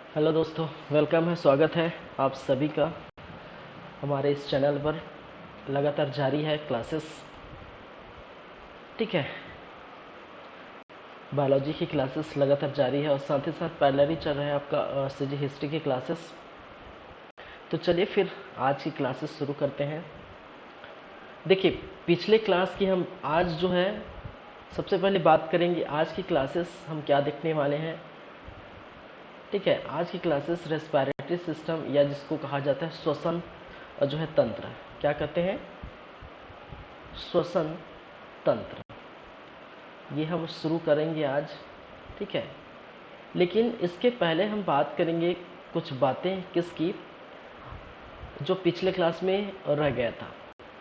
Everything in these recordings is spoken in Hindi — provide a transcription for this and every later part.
हेलो दोस्तों, वेलकम है, स्वागत है आप सभी का हमारे इस चैनल पर। लगातार जारी है क्लासेस। ठीक है, बायोलॉजी की क्लासेस लगातार जारी है और साथ ही साथ पैरेलल ही चल रहा है आपका सीजी हिस्ट्री की क्लासेस। तो चलिए फिर आज की क्लासेस शुरू करते हैं। देखिए, पिछले क्लास की हम आज जो है सबसे पहले बात करेंगे। आज की क्लासेस हम क्या देखने वाले हैं। ठीक है, आज की क्लासेस रेस्पिरेटरी सिस्टम या जिसको कहा जाता है श्वसन जो है तंत्र, क्या कहते हैं, श्वसन तंत्र, ये हम शुरू करेंगे आज। ठीक है, लेकिन इसके पहले हम बात करेंगे कुछ बातें किसकी, जो पिछले क्लास में रह गया था।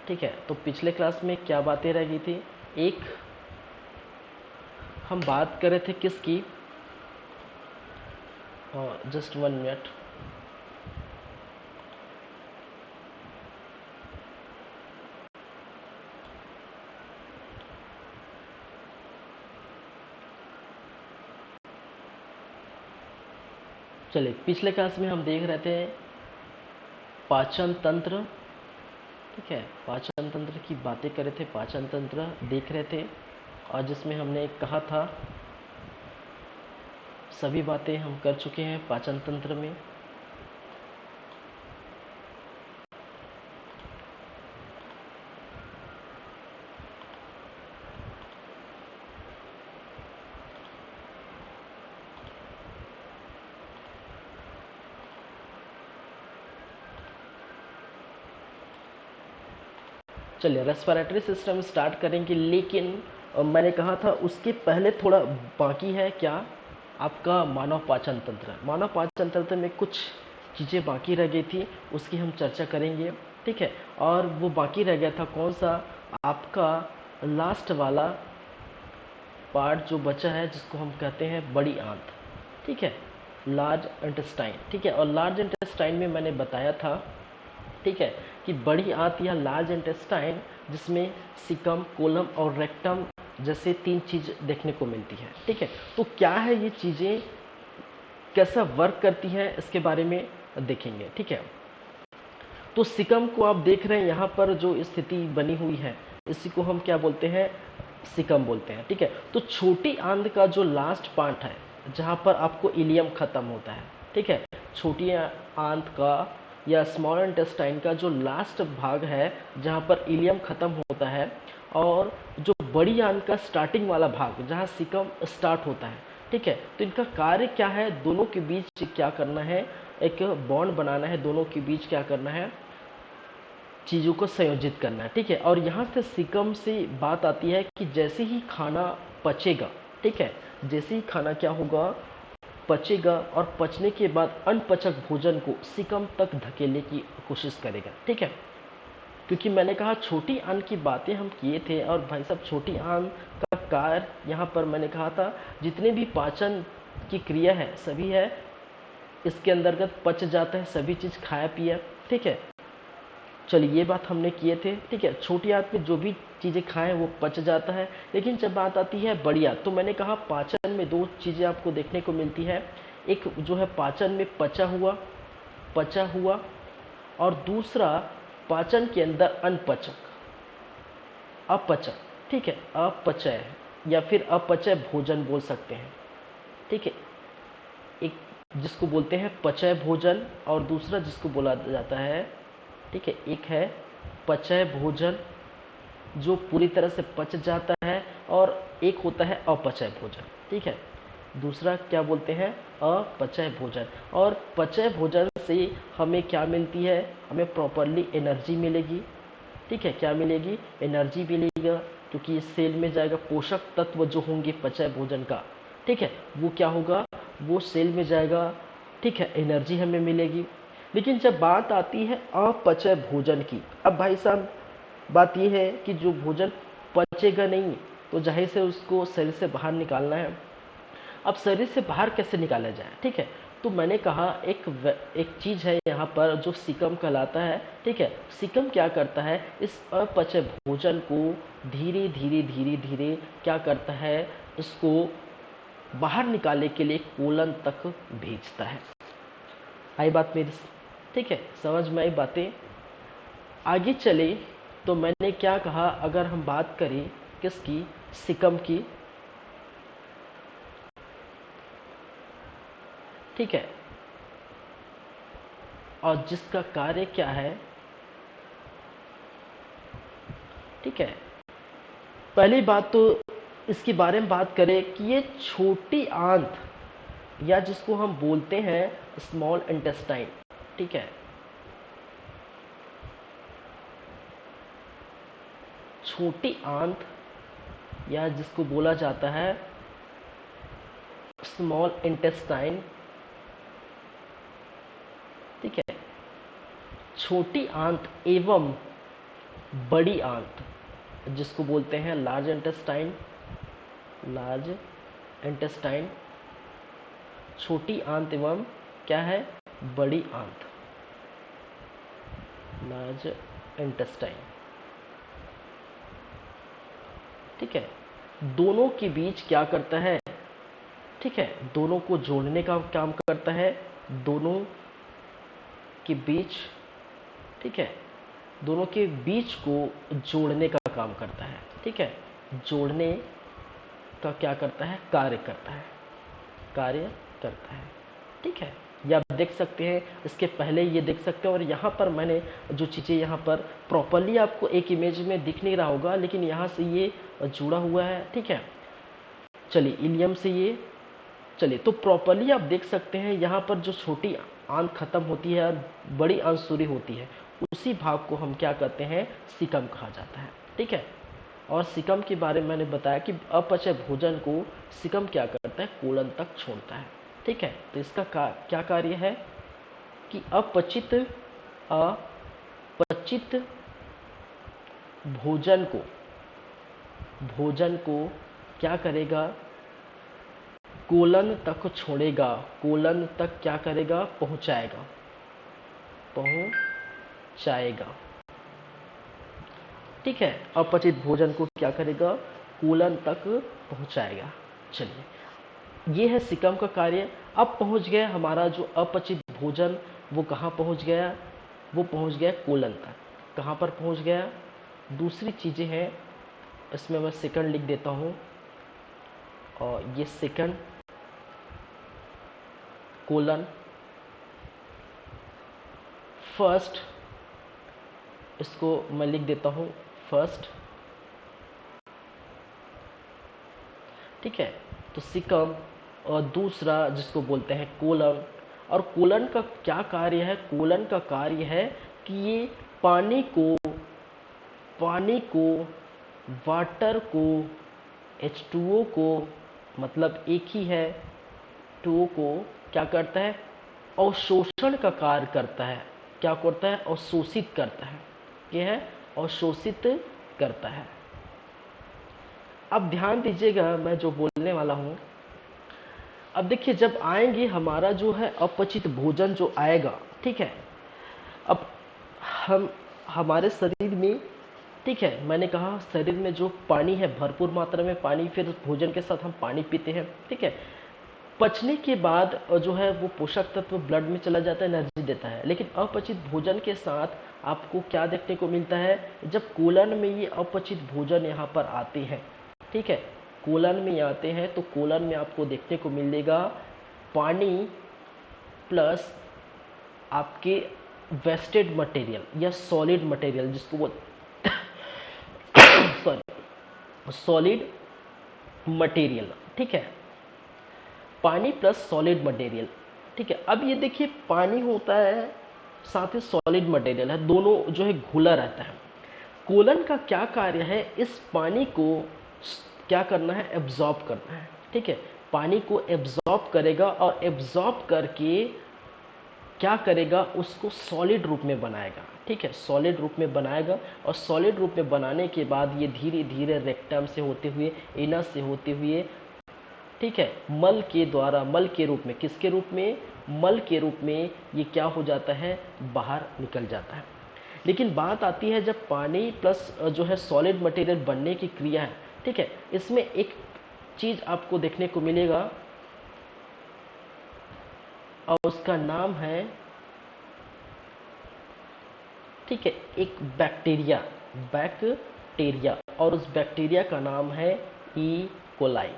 ठीक है, तो पिछले क्लास में क्या बातें रह गई थी। एक, हम बात कर रहे थे किसकी, जस्ट 1 मिनट। चलिए, पिछले क्लास में हम देख रहे थे पाचन तंत्र। ठीक है, पाचन तंत्र की बातें कर रहे थे, पाचन तंत्र देख रहे थे, और जिसमें हमने कहा था सभी बातें हम कर चुके हैं पाचन तंत्र में। चलिए, रेस्पिरेटरी सिस्टम स्टार्ट करेंगे, लेकिन मैंने कहा था उसके पहले थोड़ा बाकी है क्या, आपका मानव पाचन तंत्र। मानव पाचन तंत्र में कुछ चीज़ें बाकी रह गई थी, उसकी हम चर्चा करेंगे। ठीक है, और वो बाकी रह गया था कौन सा, आपका लास्ट वाला पार्ट जो बचा है, जिसको हम कहते हैं बड़ी आंत। ठीक है, लार्ज इंटेस्टाइन। ठीक है, और लार्ज इंटेस्टाइन में मैंने बताया था, ठीक है, कि बड़ी आंत या लार्ज इंटेस्टाइन, जिसमें सिकम, कोलम और रेक्टम जैसे 3 चीज़ देखने को मिलती है। ठीक है, तो क्या है ये चीज़ें, कैसा वर्क करती हैं, इसके बारे में देखेंगे। ठीक है, तो सिकम को आप देख रहे हैं, यहाँ पर जो स्थिति बनी हुई है, इसी को हम क्या बोलते हैं, सिकम बोलते हैं। ठीक है, तो छोटी आंत का जो लास्ट पार्ट है, जहाँ पर आपको इलियम खत्म होता है। ठीक है, छोटी आंत का या स्मॉल इंटेस्टाइन का जो लास्ट भाग है, जहाँ पर इलियम खत्म होता है, और जो बड़ी आंत का स्टार्टिंग वाला भाग, जहाँ सिकम स्टार्ट होता है। ठीक है, तो इनका कार्य क्या है, दोनों के बीच क्या करना है, एक बॉन्ड बनाना है, दोनों के बीच क्या करना है, चीज़ों को संयोजित करना है। ठीक है, और यहाँ से सिकम से बात आती है कि जैसे ही खाना पचेगा, ठीक है, जैसे ही खाना क्या होगा, पचेगा, और पचने के बाद अनपचक भोजन को सिकम तक धकेलने की कोशिश करेगा। ठीक है, क्योंकि मैंने कहा छोटी आंत की बातें हम किए थे, और भाई साहब छोटी आंत का कार्य यहाँ पर मैंने कहा था, जितने भी पाचन की क्रिया है सभी है इसके अंतर्गत पच जाता है, सभी चीज़ खाया पिया। ठीक है, चलिए ये बात हमने किए थे। ठीक है, छोटी आंत में जो भी चीज़ें खाएं वो पच जाता है, लेकिन जब बात आती है बड़ी आंत, तो मैंने कहा पाचन में 2 चीज़ें आपको देखने को मिलती है। एक जो है पाचन में पचा हुआ, और दूसरा पाचन के अंदर अपचक। ठीक है, अपचय या फिर अपचय भोजन बोल सकते हैं। ठीक है, एक जिसको बोलते हैं पचय भोजन, और दूसरा जिसको बोला जाता है, ठीक है, एक है पचय भोजन जो पूरी तरह से पच जाता है, और एक होता है अपचय भोजन। ठीक है, दूसरा क्या बोलते हैं, अपचय भोजन। और पचय भोजन से हमें क्या मिलती है, हमें प्रॉपरली एनर्जी मिलेगी। ठीक है, क्या मिलेगी, एनर्जी मिलेगा, क्योंकि इस सेल में जाएगा, पोषक तत्व जो होंगे पचय भोजन का, ठीक है, वो क्या होगा, वो सेल में जाएगा। ठीक है, एनर्जी हमें मिलेगी। लेकिन जब बात आती है अपचय भोजन की, अब भाई साहब बात यह है कि जो भोजन पचेगा नहीं, तो जाहिर से उसको शरीर से बाहर निकालना है। अब शरीर से बाहर कैसे निकाला जाए, ठीक है, तो मैंने कहा एक चीज़ है यहाँ पर जो सिकम कहलाता है। ठीक है, सिकम क्या करता है, इस अपचय भोजन को धीरे धीरे धीरे धीरे क्या करता है, इसको बाहर निकालने के लिए कोलन तक भेजता है। आई बात मेरी? ठीक है, समझ में आई बातें? आगे चले तो मैंने क्या कहा, अगर हम बात करें किसकी, सिकम की, ठीक है, और जिसका कार्य क्या है, ठीक है। पहली बात तो इसके बारे में बात करें कि ये छोटी आंत, या जिसको हम बोलते हैं स्मॉल इंटेस्टाइन, ठीक है, छोटी आंत या जिसको बोला जाता है स्मॉल इंटेस्टाइन, ठीक है, छोटी आंत एवं बड़ी आंत जिसको बोलते हैं लार्ज इंटेस्टाइन, लार्ज इंटेस्टाइन, छोटी आंत एवं क्या है, बड़ी आंत, लार्ज इंटेस्टाइन, ठीक है। दोनों के बीच क्या करता है, ठीक है, दोनों को जोड़ने का काम करता है, दोनों के बीच, ठीक है, दोनों के बीच को जोड़ने का काम करता है, ठीक है, जोड़ने का क्या करता है, कार्य करता है, कार्य करता है, ठीक है। ये आप देख सकते हैं, इसके पहले ये देख सकते हैं, और यहाँ पर मैंने जो चीज़ें यहाँ पर प्रॉपरली आपको एक इमेज में दिख नहीं रहा होगा, लेकिन यहाँ से ये जुड़ा हुआ है, ठीक है। चलिए इलियम से ये, चलिए तो प्रॉपरली आप देख सकते हैं यहाँ पर जो छोटी आंत खत्म होती है और बड़ी आंत शुरू होती है, उसी भाग को हम क्या कहते हैं, सिकम कहा जाता है, ठीक है। और सिकम के बारे में मैंने बताया कि अपचय भोजन को सिकम क्या करता है, कोलन तक छोड़ता है, ठीक है। तो इसका क्या कार्य है कि अपचित भोजन को, भोजन को क्या करेगा, कोलन तक छोड़ेगा, कोलन तक क्या करेगा, पहुंचाएगा, पहुंचाएगा, ठीक है। अपचित भोजन को क्या करेगा, कोलन तक पहुंचाएगा। चलिए ये है सिकम का कार्य। अब पहुंच गया हमारा जो अपचित भोजन, वो कहाँ पहुंच गया, वो पहुंच गया कोलन तक। कहाँ पर पहुंच गया, दूसरी चीज़ें हैं, इसमें मैं सेकंड लिख देता हूँ, और ये सेकंड कोलन, फर्स्ट, इसको मैं लिख देता हूँ फर्स्ट, ठीक है। तो सिकम, और दूसरा जिसको बोलते हैं कोलन। और कोलन का क्या कार्य है, कोलन का कार्य है कि ये पानी को वाटर को, H2O को, मतलब एक ही है, 2O को क्या करता है, अवशोषण का कार्य करता है। क्या करता है, अवशोषित करता है, यह है अवशोषित करता है। अब ध्यान दीजिएगा मैं जो बोलने वाला हूँ। अब देखिए जब आएंगे हमारा जो है अपचित भोजन जो आएगा, ठीक है, अब हम हमारे शरीर में, ठीक है, मैंने कहा शरीर में जो पानी है, भरपूर मात्रा में पानी, फिर भोजन के साथ हम पानी पीते हैं, ठीक है। पचने के बाद जो है वो पोषक तत्व ब्लड में चला जाता है, एनर्जी देता है। लेकिन अपचित भोजन के साथ आपको क्या देखने को मिलता है, जब कोलन में ये अपचित भोजन यहाँ पर आते हैं, ठीक है, कोलन में आते हैं, तो कोलन में आपको देखने को मिलेगा पानी प्लस आपके वेस्टेड मटेरियल या सॉलिड मटेरियल, जिसको वो सॉरी, सॉलिड मटेरियल, ठीक है, पानी प्लस सॉलिड मटेरियल, ठीक है। अब ये देखिए पानी होता है, साथ ही सॉलिड मटेरियल है, दोनों जो है घुला रहता है। कोलन का क्या कार्य है, इस पानी को क्या करना है, एब्जॉर्ब करना है, ठीक है। पानी को एब्जॉर्ब करेगा, और एब्जॉर्ब करके क्या करेगा, उसको सॉलिड रूप में बनाएगा, ठीक है, सॉलिड रूप में बनाएगा। और सॉलिड रूप में बनाने के बाद ये धीरे धीरे रेक्टम से होते हुए, एनस से होते हुए, ठीक है, मल के द्वारा, मल के रूप में, किसके रूप में, मल के रूप में ये क्या हो जाता है, बाहर निकल जाता है। लेकिन बात आती है जब पानी प्लस जो है सॉलिड मटेरियल बनने की क्रिया है, ठीक है, इसमें एक चीज आपको देखने को मिलेगा, और उसका नाम है ठीक है, एक बैक्टीरिया, बैक्टीरिया, और उस बैक्टीरिया का नाम है ई कोलाई।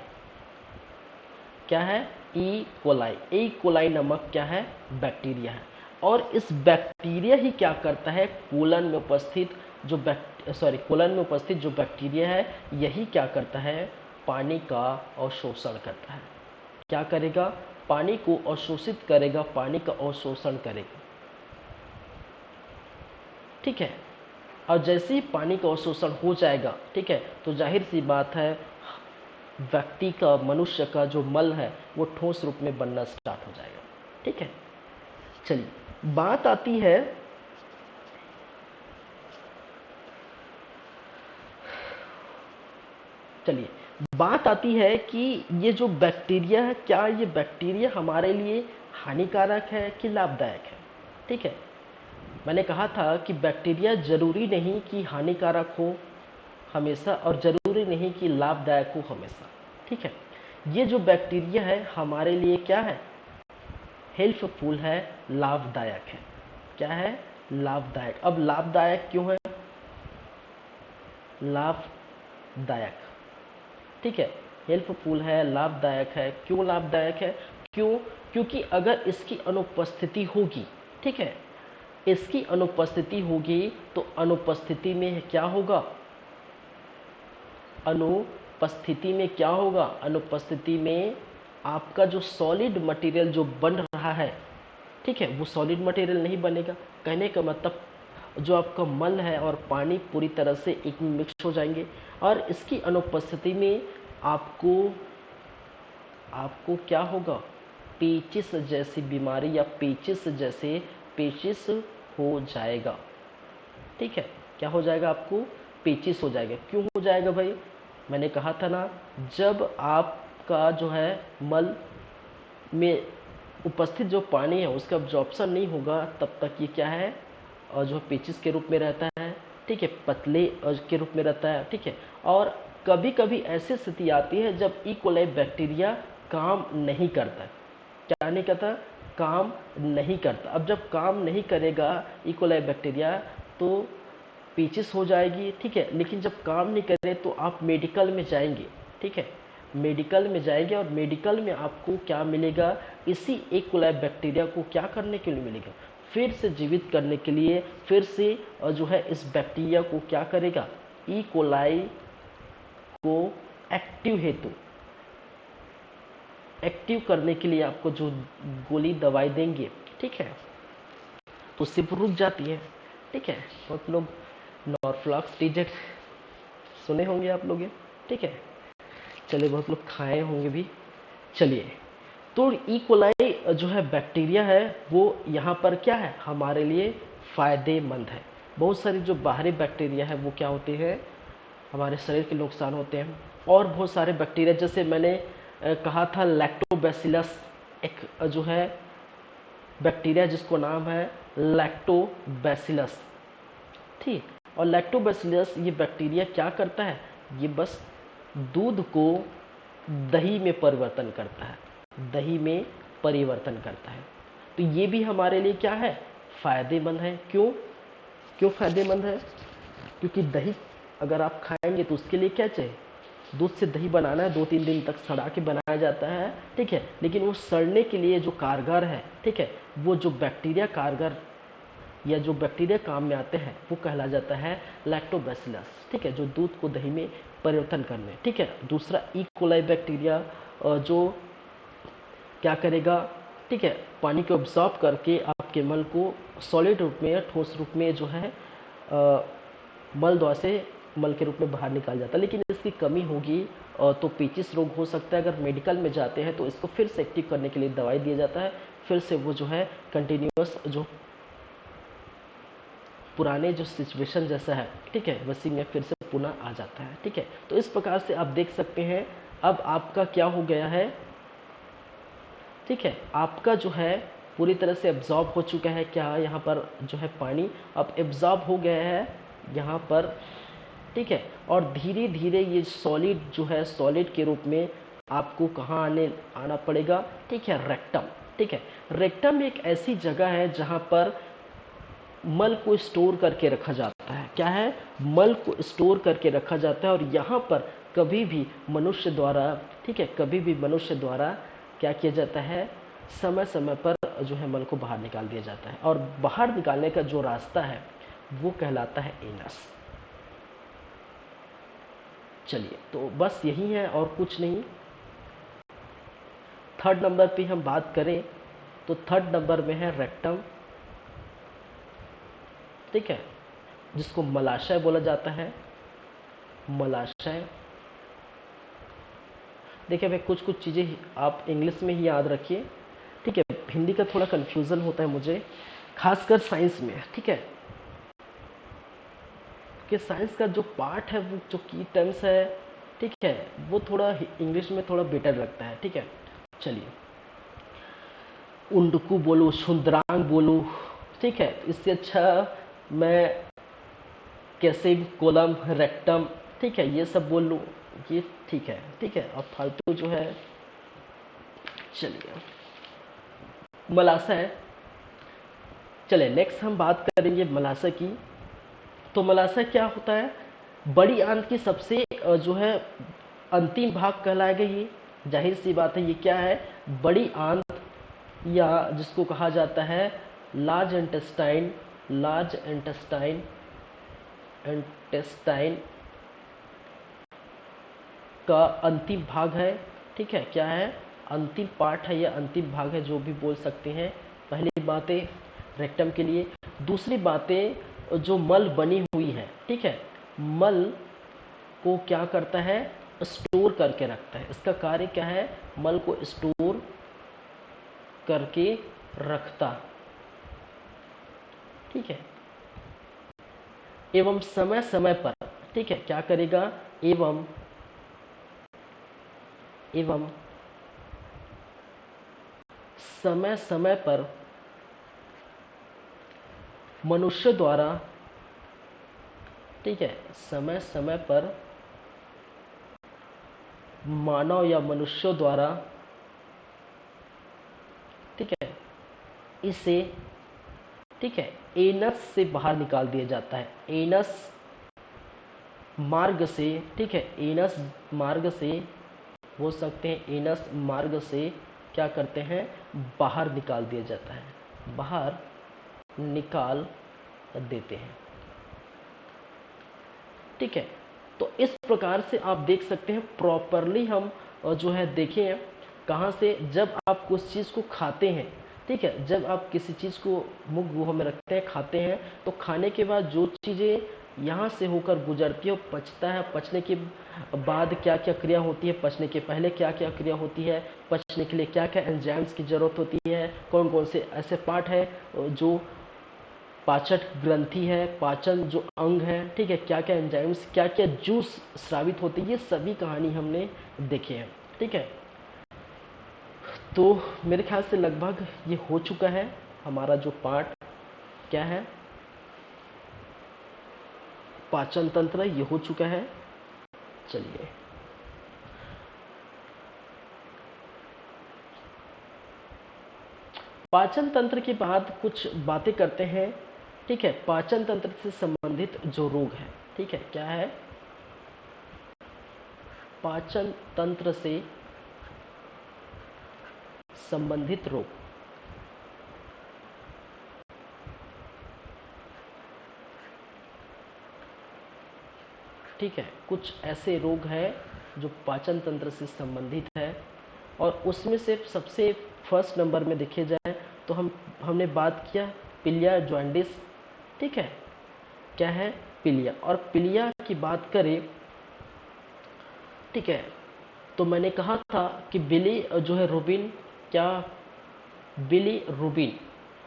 क्या है? E coli. ई कोलाई नामक क्या है? बैक्टीरिया है। और इस बैक्टीरिया ही क्या करता है? कोलन में उपस्थित जो कोलन में उपस्थित जो बैक्टीरिया है, यही क्या करता है? पानी का अवशोषण करता है। क्या करेगा? पानी को अवशोषित करेगा, पानी का अवशोषण करेगा। ठीक है, और जैसे ही पानी का अवशोषण हो जाएगा, ठीक है, तो जाहिर सी बात है व्यक्ति का, मनुष्य का जो मल है वो ठोस रूप में बनना स्टार्ट हो जाएगा। ठीक है, चलिए बात आती है कि ये जो बैक्टीरिया है, क्या ये बैक्टीरिया हमारे लिए हानिकारक है कि लाभदायक है? ठीक है, मैंने कहा था कि बैक्टीरिया जरूरी नहीं कि हानिकारक हो हमेशा, और जरूरी नहीं कि लाभदायक हो हमेशा। ठीक है, ये जो बैक्टीरिया है हमारे लिए क्या है? हेल्पफुल है, लाभदायक है। क्या है? लाभदायक। अब लाभदायक क्यों है? लाभदायक, ठीक है, हेल्पफुल है, लाभदायक है। क्यों लाभदायक है? क्योंकि अगर इसकी अनुपस्थिति होगी, ठीक है, इसकी अनुपस्थिति होगी तो अनुपस्थिति में क्या होगा? अनुपस्थिति में क्या होगा? अनुपस्थिति में आपका जो सॉलिड मटेरियल जो बन रहा है, ठीक है, वो सॉलिड मटेरियल नहीं बनेगा। कहने का मतलब जो आपका मल है और पानी पूरी तरह से एक में मिक्स हो जाएंगे, और इसकी अनुपस्थिति में आपको क्या होगा? पेचिस जैसी बीमारी या पेचिस हो जाएगा। ठीक है, क्या हो जाएगा? आपको पेचिस हो जाएगा। क्यों हो जाएगा भाई? मैंने कहा था ना, जब आपका जो है मल में उपस्थित जो पानी है उसका अब्जॉर्प्शन नहीं होगा, तब तक ये क्या है? और जो पेचिस के रूप में रहता है। ठीक है, पतले के रूप में रहता है। ठीक है, और कभी कभी ऐसी स्थिति आती है जब ई कोलाई बैक्टीरिया काम नहीं करता। क्या नहीं करता? काम नहीं करता। अब जब काम नहीं करेगा ई कोलाई बैक्टीरिया तो पेचिस हो जाएगी। ठीक है, लेकिन जब काम नहीं करे तो आप मेडिकल में जाएंगे। ठीक है, मेडिकल में जाएंगे और मेडिकल में आपको क्या मिलेगा? इसी ई कोलाई बैक्टीरिया को क्या करने के लिए मिलेगा? फिर से जीवित करने के लिए, फिर से जो है इस बैक्टीरिया को क्या करेगा? ई कोलाई को एक्टिव करने के लिए आपको जो गोली दवाई देंगे, ठीक है, तो उससे रुक जाती है। ठीक है, बहुत लोग नॉर्फ्लॉक्स टीजेट सुने होंगे आप लोग ये। ठीक है, चलिए बहुत लोग खाए होंगे भी। चलिए, तो ई कोलाई जो है बैक्टीरिया है वो यहाँ पर क्या है? हमारे लिए फ़ायदेमंद है। बहुत सारी जो बाहरी बैक्टीरिया है वो क्या होते हैं? हमारे शरीर के नुकसान होते हैं। और बहुत सारे बैक्टीरिया, जैसे मैंने कहा था लैक्टोबैसिलस, एक जो है बैक्टीरिया जिसको नाम है लैक्टोबैसिलस। ठीक, और लैक्टोबैसिलस ये बैक्टीरिया क्या करता है? ये बस दूध को दही में परिवर्तन करता है, दही में परिवर्तन करता है। तो ये भी हमारे लिए क्या है? फायदेमंद है। क्यों फायदेमंद है? क्योंकि दही अगर आप खाएंगे तो उसके लिए क्या चाहिए? दूध से दही बनाना है, 2-3 दिन तक सड़ा के बनाया जाता है। ठीक है, लेकिन वो सड़ने के लिए जो कारगर है, ठीक है, वो जो बैक्टीरिया कारगर या जो बैक्टीरिया काम में आते हैं वो कहला जाता है लैक्टोबैसिलस। ठीक है, जो दूध को दही में परिवर्तन करने। ठीक है, दूसरा ई कोलाई बैक्टीरिया जो क्या करेगा? ठीक है, पानी को ऑब्जॉर्ब करके आपके मल को सॉलिड रूप में या ठोस रूप में जो है मल द्वार से मल के रूप में बाहर निकाल जाता है। लेकिन इसकी कमी होगी तो पेचिस रोग हो सकता है। अगर मेडिकल में जाते हैं तो इसको फिर से एक्टिव करने के लिए दवाई दिया जाता है, फिर से वो जो है कंटिन्यूअस जो पुराने जो सिचुएशन जैसा है, ठीक है, वैसी में फिर से पुनः आ जाता है। ठीक है, तो इस प्रकार से आप देख सकते हैं अब आपका क्या हो गया है? ठीक है, आपका जो है पूरी तरह से एब्जॉर्ब हो चुका है। क्या यहाँ पर जो है पानी अब एब्जॉर्ब हो गया है यहाँ पर। ठीक है, और धीरे धीरे ये सॉलिड जो है सॉलिड के रूप में आपको कहाँ आना पड़ेगा? ठीक है, रेक्टम। ठीक है, रेक्टम एक ऐसी जगह है जहाँ पर मल को स्टोर करके रखा जाता है। क्या है? मल को स्टोर करके रखा जाता है और यहाँ पर कभी भी मनुष्य द्वारा, ठीक है, कभी भी मनुष्य द्वारा क्या किया जाता है, समय समय पर जो है मल को बाहर निकाल दिया जाता है। और बाहर निकालने का जो रास्ता है वो कहलाता है एनस। चलिए, तो बस यही है और कुछ नहीं। थर्ड नंबर पे हम बात करें तो थर्ड नंबर में है रेक्टम, ठीक है, जिसको मलाशय बोला जाता है। मलाशय, देखिए भाई, कुछ कुछ चीज़ें आप इंग्लिश में ही याद रखिए, ठीक है, हिंदी का थोड़ा कन्फ्यूज़न होता है मुझे, खासकर साइंस में, ठीक है, कि साइंस का जो पार्ट है, वो जो की टर्म्स है, ठीक है, वो थोड़ा इंग्लिश में थोड़ा बेटर लगता है, ठीक है। चलिए, उंडकू बोलूँ, शुद्रांग बोलूँ, ठीक है, इससे अच्छा मैं कैसे कोलम, रेक्टम, ठीक है, ये सब बोल लूँ, ये ठीक है, ठीक है, और फालतू जो है, चलिए, मलाशय। चले नेक्स्ट हम बात करेंगे मलाशय की। तो मलाशय क्या होता है? बड़ी आंत की सबसे जो है अंतिम भाग कहलाएगा ये। जाहिर सी बात है, ये क्या है? बड़ी आंत, या जिसको कहा जाता है large intestine, large intestine, intestine का अंतिम भाग है, ठीक है। क्या है? अंतिम पार्ट है या अंतिम भाग है, जो भी बोल सकते हैं। पहली बातें रेक्टम के लिए। दूसरी बातें, जो मल बनी हुई है, ठीक है, मल को क्या करता है? स्टोर करके रखता है। इसका कार्य क्या है? मल को स्टोर करके रखता, ठीक है, एवं समय समय पर, ठीक है, क्या करेगा? एवं एवं समय समय पर मनुष्य द्वारा, ठीक है, समय समय पर मानव या मनुष्यों द्वारा, ठीक है, इसे, ठीक है, एनस से बाहर निकाल दिया जाता है। एनस मार्ग से, ठीक है, एनस मार्ग से बोल सकते हैं, एनस मार्ग से क्या करते हैं? बाहर निकाल दिया जाता है, बाहर निकाल देते हैं, ठीक है। तो इस प्रकार से आप देख सकते हैं, प्रॉपरली हम जो है देखें कहाँ से, जब आप कुछ चीज़ को खाते हैं, ठीक है, जब आप किसी चीज़ को मुख गुहा में रखते हैं, खाते हैं, तो खाने के बाद जो चीज़ें यहाँ से होकर गुजरती है, पचता है, पचने के बाद क्या क्या क्रिया होती है, पचने के पहले क्या क्या क्रिया होती है, पचने के लिए क्या क्या एंजाइम्स की ज़रूरत होती है, कौन कौन से ऐसे पार्ट है जो पाचक ग्रंथि है, पाचन जो अंग है, ठीक है, क्या क्या एंजाइम्स, क्या क्या जूस स्रावित होते हैं, ये सभी कहानी हमने देखे हैं, ठीक है। तो मेरे ख्याल से लगभग ये हो चुका है हमारा जो पार्ट, क्या है, पाचन तंत्र, ये हो चुका है। चलिए, पाचन तंत्र के बाद कुछ बातें करते हैं, ठीक है, पाचन तंत्र से संबंधित जो रोग है, ठीक है, क्या है? पाचन तंत्र से संबंधित रोग, ठीक है, कुछ ऐसे रोग हैं जो पाचन तंत्र से संबंधित है। और उसमें से सबसे फर्स्ट नंबर में देखे जाए तो हमने बात किया पीलिया जॉन्डिस, ठीक है, क्या है? पीलिया। और पीलिया की बात करें, ठीक है, तो मैंने कहा था कि बिली जो है रूबिन, क्या? बिली रूबिन।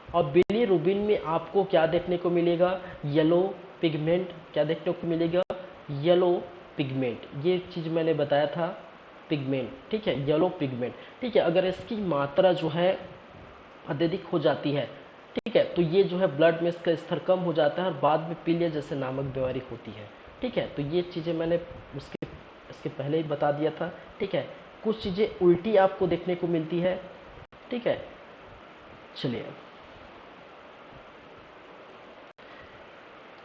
और बिली रूबिन में आपको क्या देखने को मिलेगा? येलो पिगमेंट, क्या देखने को मिलेगा? येलो पिगमेंट, ये चीज़ मैंने बताया था, पिगमेंट, ठीक है, येलो पिगमेंट, ठीक है। अगर इसकी मात्रा जो है अत्यधिक हो जाती है, ठीक है, तो ये जो है ब्लड में इसका स्तर कम हो जाता है और बाद में पीलिया जैसे नामक बीमारी होती है, ठीक है। तो ये चीज़ें मैंने इसके पहले ही बता दिया था, ठीक है। कुछ चीज़ें उल्टी आपको देखने को मिलती है, ठीक है। चलिए,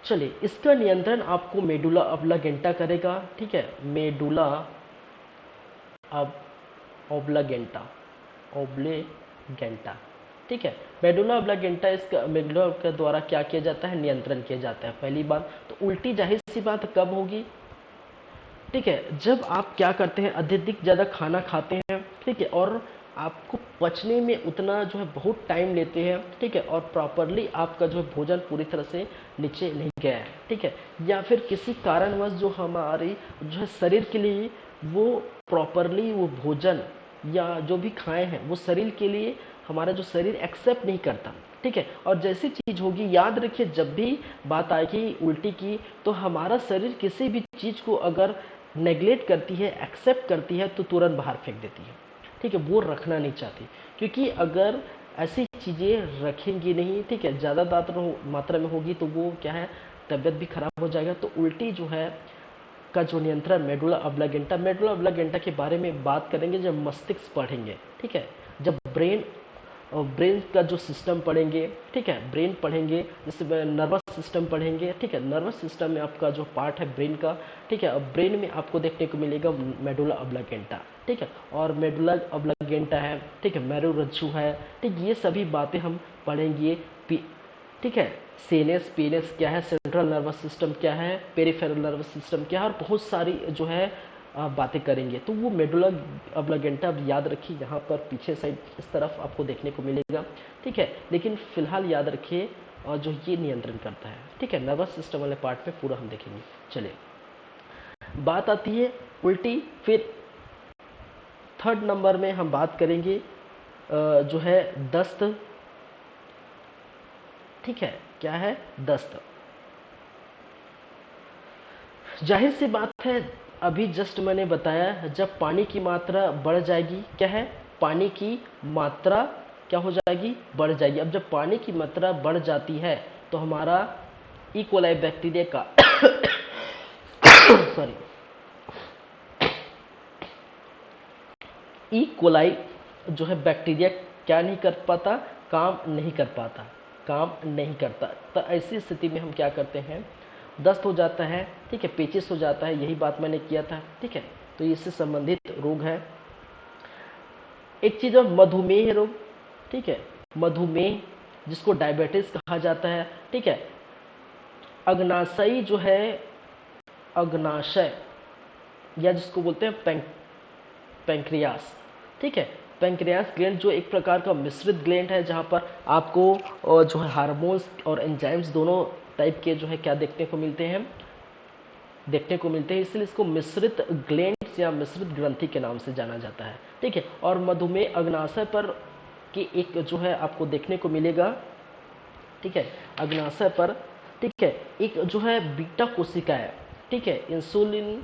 चलिए, इसका नियंत्रण आपको मेडुला ऑब्लागेंटा करेगा। ठीक है, मेडुला अब ऑब्लागेंटा, ओब्लेगेंटा। ठीक है, मेडुला ऑब्लागेंटा, इसका मेडुला के द्वारा क्या किया जाता है, नियंत्रण किया जाता है। पहली बात तो उल्टी जाहिर सी बात कब होगी, ठीक है, जब आप क्या करते हैं, अत्यधिक ज़्यादा खाना खाते हैं। ठीक है, और आपको पचने में उतना जो है बहुत टाइम लेते हैं। ठीक है, और प्रॉपरली आपका जो है भोजन पूरी तरह से नीचे नहीं गया है। ठीक है, या फिर किसी कारणवश जो हमारी जो है शरीर के लिए वो प्रॉपरली वो भोजन या जो भी खाए हैं वो शरीर के लिए हमारा जो शरीर एक्सेप्ट नहीं करता। ठीक है, और जैसी चीज़ होगी, याद रखिए, जब भी बात आएगी उल्टी की, तो हमारा शरीर किसी भी चीज़ को अगर नेग्लेक्ट करती है, एक्सेप्ट करती है, तो तुरंत बाहर फेंक देती है। ठीक है, वो रखना नहीं चाहती, क्योंकि अगर ऐसी चीज़ें रखेंगी नहीं, ठीक है, ज़्यादा मात्रा में होगी, तो वो क्या है, तबीयत भी खराब हो जाएगा। तो उल्टी जो है का जो नियंत्रण मेडुला ऑब्लागेंटा के बारे में बात करेंगे जब मस्तिष्क पढ़ेंगे। ठीक है, जब ब्रेन का जो सिस्टम पढ़ेंगे। ठीक है, ब्रेन पढ़ेंगे, जैसे नर्वस सिस्टम पढ़ेंगे। ठीक है, नर्वस सिस्टम में आपका जो पार्ट है ब्रेन का। ठीक है, अब ब्रेन में आपको देखने को मिलेगा मेडुला ऑब्लागेंटा। ठीक है, और मेडुला ऑब्लागेंटा है, ठीक है, मेरुरज्जु है। ठीक, ये सभी बातें हम पढ़ेंगे। ठीक है, सीएनएस पीएनएस क्या है, सेंट्रल नर्वस सिस्टम क्या है, पेरिफेरल नर्वस सिस्टम क्या है, और बहुत सारी जो है बातें करेंगे। तो वो मेडुला ऑब्लागेंटा याद रखिए, यहाँ पर पीछे साइड इस तरफ आपको देखने को मिलेगा। ठीक है, लेकिन फिलहाल याद रखिए जो ये नियंत्रण करता है। ठीक है, नर्वस सिस्टम वाले पार्ट में पूरा हम देखेंगे। चलिए, बात आती है उल्टी। फिर थर्ड नंबर में हम बात करेंगे जो है दस्त। ठीक है, क्या है, दस्त। जाहिर सी बात है, अभी जस्ट मैंने बताया, जब पानी की मात्रा बढ़ जाएगी, क्या है, पानी की मात्रा क्या हो जाएगी, बढ़ जाएगी। अब जब पानी की मात्रा बढ़ जाती है तो हमारा इकोलाई बैक्टीरिया का सॉरी, इकोलाई जो है बैक्टीरिया क्या नहीं कर पाता, काम नहीं कर पाता, काम नहीं करता। तो ऐसी स्थिति में हम क्या करते हैं, दस्त हो जाता है। ठीक है, पेचिस हो जाता है, यही बात मैंने किया था। ठीक है, तो इससे संबंधित रोग है। एक चीज़ है मधुमेह रोग। ठीक है, मधुमेह जिसको डायबिटीज कहा जाता है। ठीक है, अग्नाशय जो है, अग्नाशय या जिसको बोलते हैं पैंक्रियास। ठीक है, पैंक्रियास ग्लैंड जो एक प्रकार का मिश्रित ग्लैंड है, जहाँ पर आपको जो है हार्मोन्स और एंजाइम्स दोनों टाइप के जो है क्या देखने को मिलते हैं, इसलिए इसको मिश्रित ग्लैंड्स या मिश्रित ग्रंथि के नाम से जाना जाता है। ठीक है, और मधुमेह अग्नाशय पर की एक जो है आपको देखने को मिलेगा। ठीक है, अग्नाशय पर, ठीक है, एक जो है बीटा कोशिका है। ठीक है, इंसुलिन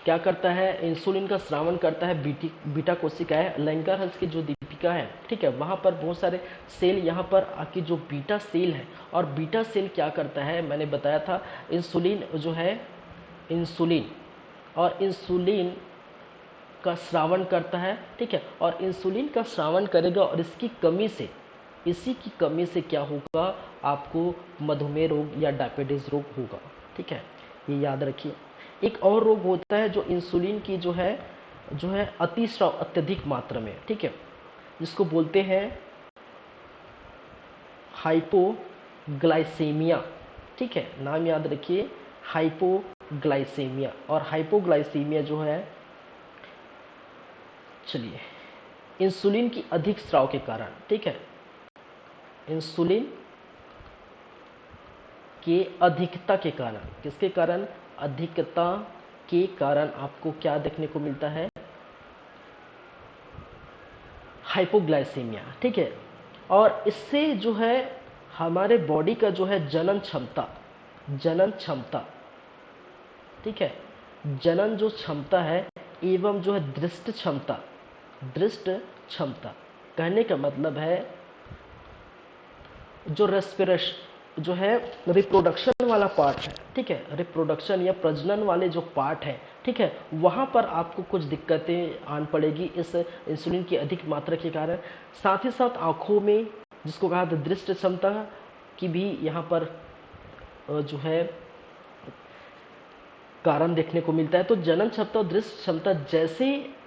क्या करता है, इंसुलिन का स्रावन करता है, बीटा कोशिका है, लैंगरहंस की जो दीपिका है। ठीक है, वहाँ पर बहुत सारे सेल, यहाँ पर आके जो बीटा सेल है, और बीटा सेल क्या करता है, मैंने बताया था, इंसुलिन जो है, इंसुलिन और इंसुलिन का स्रावन करता है। ठीक है, और इंसुलिन का स्रावन करेगा, और इसकी कमी से, इसी की कमी से क्या होगा, आपको मधुमेह रोग या डायबिटीज रोग होगा। ठीक है, ये याद रखिए। एक और रोग होता है जो इंसुलिन की जो है अतिस्राव, अत्यधिक मात्रा में। ठीक है, जिसको बोलते हैं हाइपोग्लाइसेमिया। ठीक है, नाम याद रखिए, हाइपोग्लाइसेमिया। और हाइपोग्लाइसेमिया जो है, चलिए, इंसुलिन की अधिक स्राव के कारण। ठीक है, इंसुलिन के अधिकता के कारण, किसके कारण, अधिकता के कारण आपको क्या देखने को मिलता है, हाइपोग्लाइसेमिया। ठीक है, और इससे जो है हमारे बॉडी का जो है जनन क्षमता, ठीक है, जनन जो क्षमता है, एवं जो है दृष्ट क्षमता, कहने का मतलब है जो रेस्पिरेशन जो है, रिप्रोडक्शन वाला पार्ट है। ठीक है, रिप्रोडक्शन या प्रजनन वाले जो पार्ट है, ठीक है, वहाँ पर आपको कुछ दिक्कतें आन पड़ेगी इस इंसुलिन की अधिक मात्रा के कारण। साथ ही साथ आँखों में, जिसको कहा था दृष्टि क्षमता की भी यहाँ पर जो है कारण देखने को मिलता है। तो जनन क्षमता और दृश्य क्षमता जैसे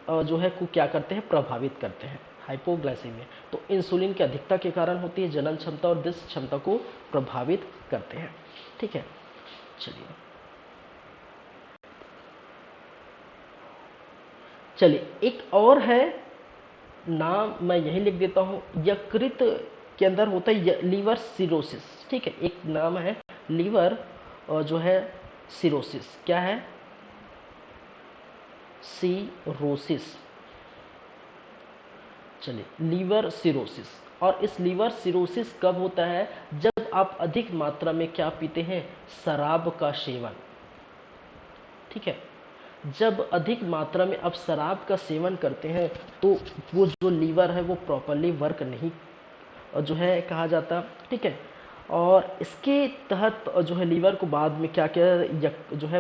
जो है को क्या करते हैं, प्रभावित करते हैं हाइपोग्लाइसेमिया। तो इंसुलिन की अधिकता के कारण होती है, जनन क्षमता और दृश्य क्षमता को प्रभावित करते हैं। ठीक है, चलिए एक और है नाम, मैं यही लिख देता हूँ, यकृत के अंदर होता है लीवर सिरोसिस। ठीक है, एक नाम है लीवर जो है सिरोसिस। क्या है, सिरोसिस। चलिए, लीवर सिरोसिस। और इस लीवर सिरोसिस कब होता है, जब आप अधिक मात्रा में क्या पीते हैं, शराब का सेवन। ठीक है, जब अधिक मात्रा में आप शराब का सेवन करते हैं तो वो जो लीवर है वो प्रॉपरली वर्क नहीं जो है कहा जाता। ठीक है, और इसके तहत जो है लीवर को बाद में क्या क्या जो है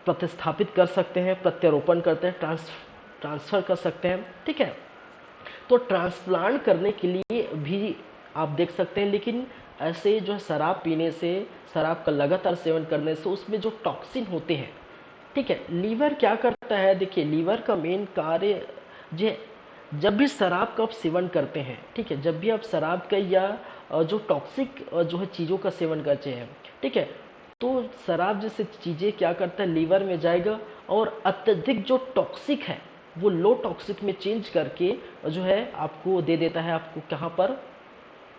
प्रतिस्थापित कर सकते हैं, प्रत्यारोपण करते हैं, ट्रांसफर कर सकते हैं। ठीक है, तो ट्रांसप्लांट करने के लिए भी आप देख सकते हैं, लेकिन ऐसे जो है शराब पीने से, शराब का लगातार सेवन करने से उसमें जो टॉक्सिन होते हैं, ठीक है, लीवर क्या करता है, देखिए लीवर का मेन कार्य जो, जब भी शराब का आप सेवन करते हैं, ठीक है, जब भी आप शराब का या जो टॉक्सिक जो है चीज़ों का सेवन करते हैं, ठीक है, तो शराब जैसे चीज़ें क्या करता है, लीवर में जाएगा और अत्यधिक जो टॉक्सिक है वो लो टॉक्सिक में चेंज करके जो है आपको दे देता है, आपको कहाँ पर,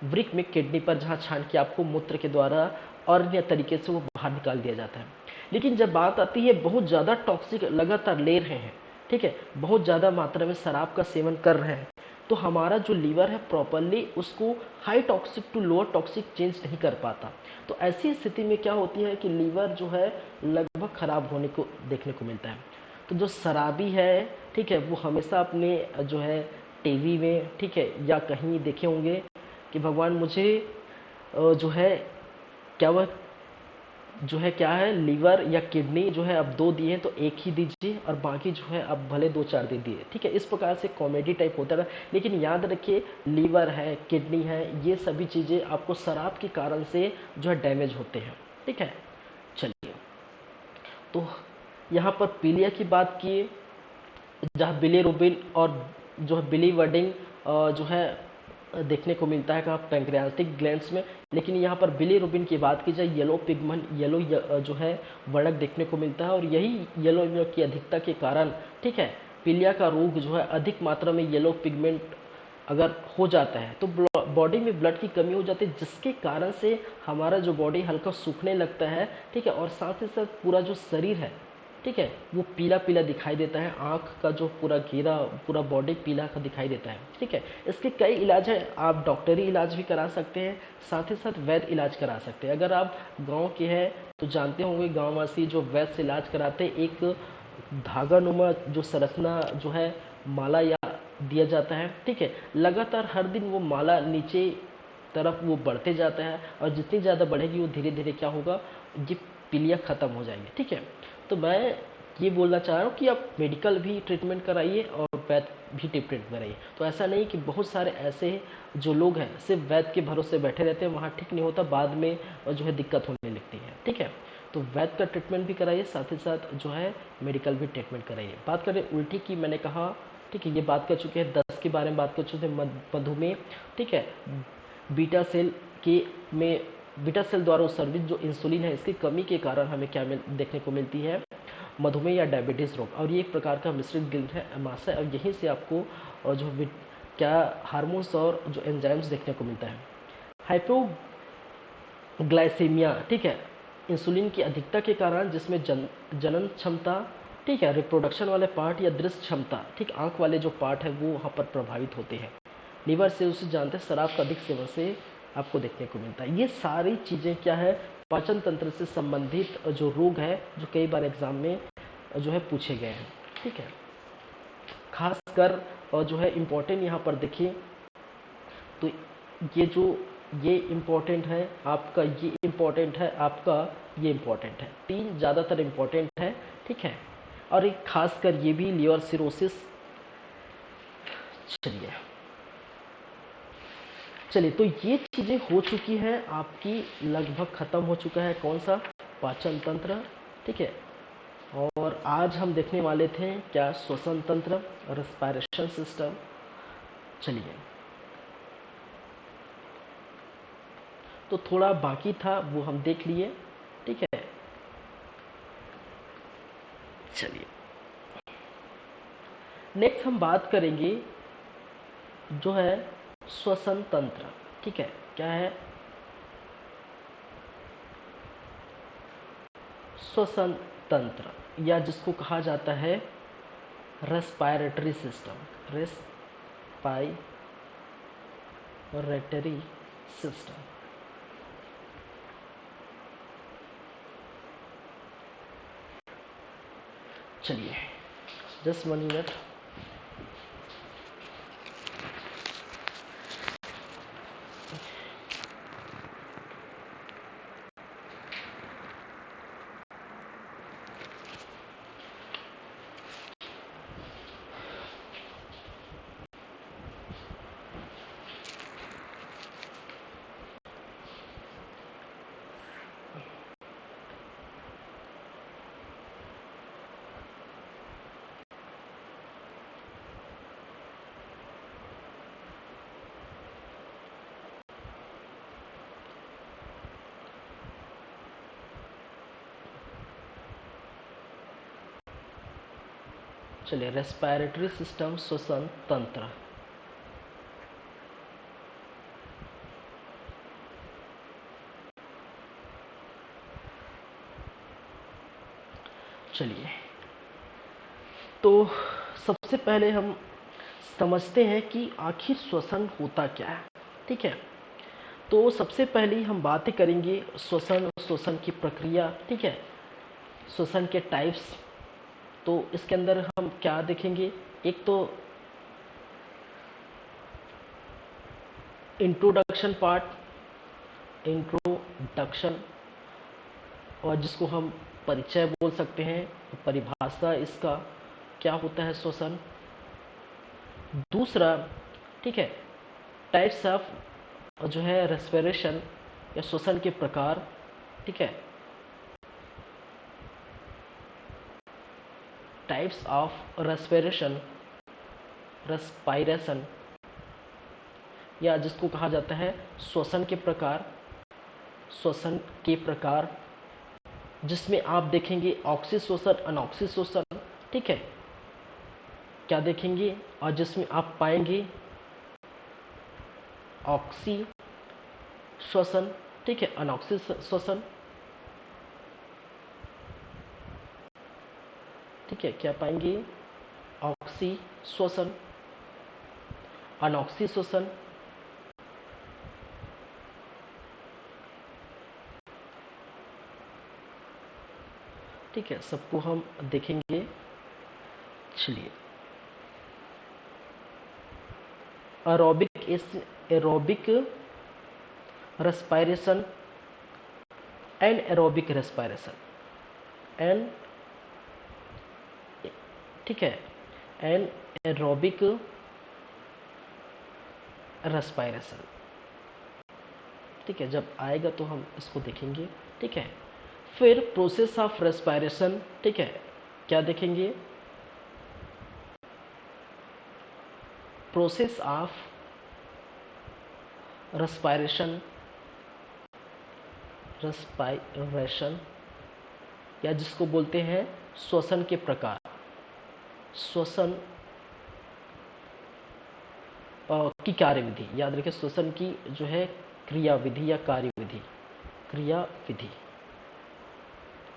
वृक में, किडनी पर, जहाँ छान के आपको मूत्र के द्वारा और अन्य तरीके से वो बाहर निकाल दिया जाता है। लेकिन जब बात आती है बहुत ज़्यादा टॉक्सिक लगातार ले रहे हैं, ठीक है, बहुत ज़्यादा मात्रा में शराब का सेवन कर रहे हैं, तो हमारा जो लीवर है प्रॉपरली उसको high toxic to lower toxic change नहीं कर पाता। तो ऐसी स्थिति में क्या होती है कि लीवर जो है लगभग ख़राब होने को देखने को मिलता है। तो जो शराबी है, ठीक है, वो हमेशा अपने जो है टीवी में, ठीक है, या कहीं देखे होंगे कि भगवान मुझे जो है क्या वह जो है क्या है, लीवर या किडनी जो है अब दो दिए हैं तो एक ही दीजिए और बाकी जो है अब भले दो चार दे दिए। ठीक है, इस प्रकार से कॉमेडी टाइप होता है। लेकिन याद रखिए, लीवर है, किडनी है, ये सभी चीज़ें आपको शराब के कारण से जो है डैमेज होते हैं। ठीक है, चलिए, तो यहाँ पर पीलिया की बात किए, जहाँ बिलीरुबिन और जो है बिलीवर्डिंग जो है देखने को मिलता है कहाँ, पैंक्रियाटिक ग्लैंड्स में। लेकिन यहाँ पर बिलीरुबिन की बात की जाए, येलो पिगमेंट, येलो जो है वर्णक देखने को मिलता है, और यही येलो की अधिकता के कारण, ठीक है, पीलिया का रोग जो है अधिक मात्रा में येलो पिगमेंट अगर हो जाता है तो बॉडी में ब्लड की कमी हो जाती है, जिसके कारण से हमारा जो बॉडी हल्का सूखने लगता है। ठीक है, और साथ ही साथ पूरा जो शरीर है, ठीक है, वो पीला पीला दिखाई देता है, आँख का जो पूरा घेरा, पूरा बॉडी पीला का दिखाई देता है। ठीक है, इसके कई इलाज हैं, आप डॉक्टरी इलाज भी करा सकते हैं, साथ ही साथ वैद्य इलाज करा सकते हैं। अगर आप गांव के हैं तो जानते होंगे, गांववासी जो वैद्य से इलाज कराते हैं, एक धागा नुमा जो संरचना जो है माला या दिया जाता है। ठीक है, लगातार हर दिन वो माला नीचे तरफ वो बढ़ते जाता है, और जितनी ज़्यादा बढ़ेगी वो धीरे धीरे क्या होगा, ये पीलिया ख़त्म हो जाएंगे। ठीक है, तो मैं ये बोलना चाह रहा हूँ कि आप मेडिकल भी ट्रीटमेंट कराइए और वैद्य भी ट्रीटमेंट कराइए। तो ऐसा नहीं कि बहुत सारे ऐसे जो लोग हैं सिर्फ वैद्य के भरोसे बैठे रहते हैं, वहाँ ठीक नहीं होता, बाद में जो है दिक्कत होने लगती है। ठीक है, तो वैद्य का ट्रीटमेंट भी कराइए, साथ ही साथ जो है मेडिकल भी ट्रीटमेंट कराइए। बात करें उल्टी की, मैंने कहा, ठीक है, ये बात कर चुके हैं, 10 के बारे में बात कर चुके हैं, मधुमेह। ठीक है, बीटा सेल के में बीटा सेल द्वारा उत्सर्जित जो इंसुलिन है, इसकी कमी के कारण हमें क्या देखने को मिलती है, मधुमेह या डायबिटीज़ रोग। और ये एक प्रकार का मिश्रित गिल्ड है, अमाशय, और यहीं से आपको और जो क्या हार्मोन्स और जो एंजाइम्स देखने को मिलता है। हाइपोग्लाइसीमिया, ठीक है, इंसुलिन की अधिकता के कारण, जिसमें जनन क्षमता, ठीक है, रिप्रोडक्शन वाले पार्ट या दृश्य क्षमता, ठीक, आंख वाले जो पार्ट है वो वहाँ पर प्रभावित होते हैं। लीवर से उसे जानते हैं, शराब का अधिक सेवन से आपको देखने को मिलता है। ये सारी चीज़ें क्या है, पाचन तंत्र से संबंधित जो रोग है, जो कई बार एग्जाम में जो है पूछे गए हैं। ठीक है, खासकर और जो है इम्पोर्टेंट यहाँ पर देखिए, तो ये जो ये इम्पोर्टेंट है आपका, ये इम्पोर्टेंट है आपका, ये इम्पोर्टेंट है, तीन ज़्यादातर इम्पोर्टेंट है। ठीक है, और एक खासकर ये भी लीवर सिरोसिस। चलिए चलिए, तो ये चीज़ें हो चुकी हैं आपकी, लगभग ख़त्म हो चुका है कौन सा, पाचन तंत्र, ठीक है। और आज हम देखने वाले थे क्या, श्वसन तंत्र, रेस्पिरेशन सिस्टम। चलिए, तो थोड़ा बाकी था वो हम देख लिए, ठीक है। चलिए, नेक्स्ट हम बात करेंगे जो है श्वसन तंत्र, ठीक है। क्या है श्वसन तंत्र, या जिसको कहा जाता है रेस्पायरेटरी सिस्टम, रेस्पायरेटरी सिस्टम। चलिए, जस्ट 1 मिनट। चलिए, रेस्पिरेटरी सिस्टम, श्वसन तंत्र। चलिए, तो सबसे पहले हम समझते हैं कि आखिर श्वसन होता क्या है, ठीक है। तो सबसे पहले हम बातें करेंगे श्वसन की प्रक्रिया, ठीक है, श्वसन के टाइप्स। तो इसके अंदर हम क्या देखेंगे, एक तो इंट्रोडक्शन पार्ट, इंट्रोडक्शन, और जिसको हम परिचय बोल सकते हैं, परिभाषा इसका क्या होता है श्वसन। दूसरा, ठीक है, टाइप्स ऑफ जो है रेस्पिरेशन या श्वसन के प्रकार, ठीक है, टाइप्स ऑफ रेस्पिरेशन, या जिसको कहा जाता है श्वसन के प्रकार, जिसमें आप देखेंगे ऑक्सी श्वसन, अनॉक्सी श्वसन, ठीक है, क्या देखेंगे, और जिसमें आप पाएंगे ऑक्सी श्वसन, ठीक है, अनॉक्सी श्वसन, ठीक है, क्या पाएंगे, ऑक्सी श्वसन, अनॉक्सी श्वसन, ठीक है, सबको हम देखेंगे। चलिए, aerobic respiration and aerobic respiration, and ठीक है, एंड एरोबिक रेस्पिरेशन, ठीक है, जब आएगा तो हम इसको देखेंगे, ठीक है। फिर प्रोसेस ऑफ रेस्पिरेशन, ठीक है, क्या देखेंगे, प्रोसेस ऑफ रेस्पिरेशन, या जिसको बोलते हैं श्वसन के प्रकार, श्वसन की कार्यविधि, याद रखें, श्वसन की जो है क्रियाविधि या कार्यविधि, क्रियाविधि,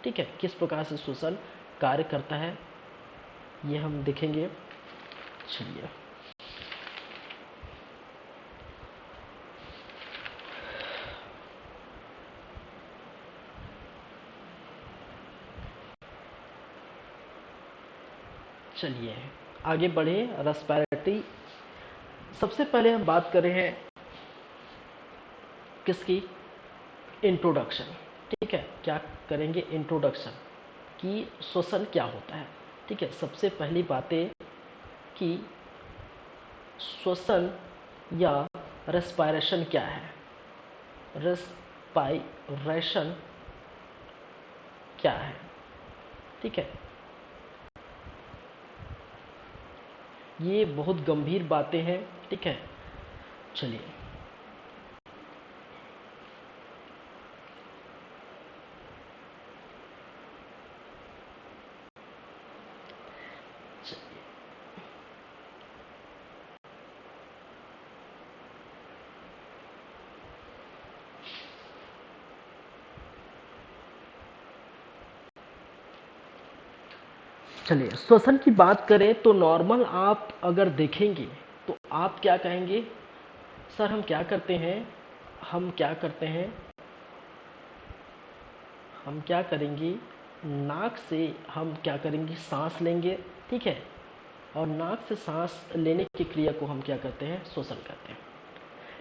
ठीक है, किस प्रकार से श्वसन कार्य करता है ये हम देखेंगे। चलिए, चलिए आगे बढ़े। रेस्पिरेटरी, सबसे पहले हम बात कर रहे हैं किसकी, इंट्रोडक्शन, ठीक है, क्या करेंगे, इंट्रोडक्शन कि श्वसन क्या होता है, ठीक है। सबसे पहली बातें कि श्वसन या रेस्पायरेशन क्या है? रेस्पायरेशन क्या है? ठीक है, ये बहुत गंभीर बातें हैं। ठीक है, चलिए चलिए श्वसन की बात करें तो नॉर्मल आप अगर देखेंगे तो आप क्या कहेंगे, सर हम क्या करते हैं, हम क्या करते हैं, हम क्या करेंगे, नाक से हम क्या करेंगे, सांस लेंगे। ठीक है, और नाक से सांस लेने की क्रिया को हम क्या करते हैं, श्वसन करते हैं।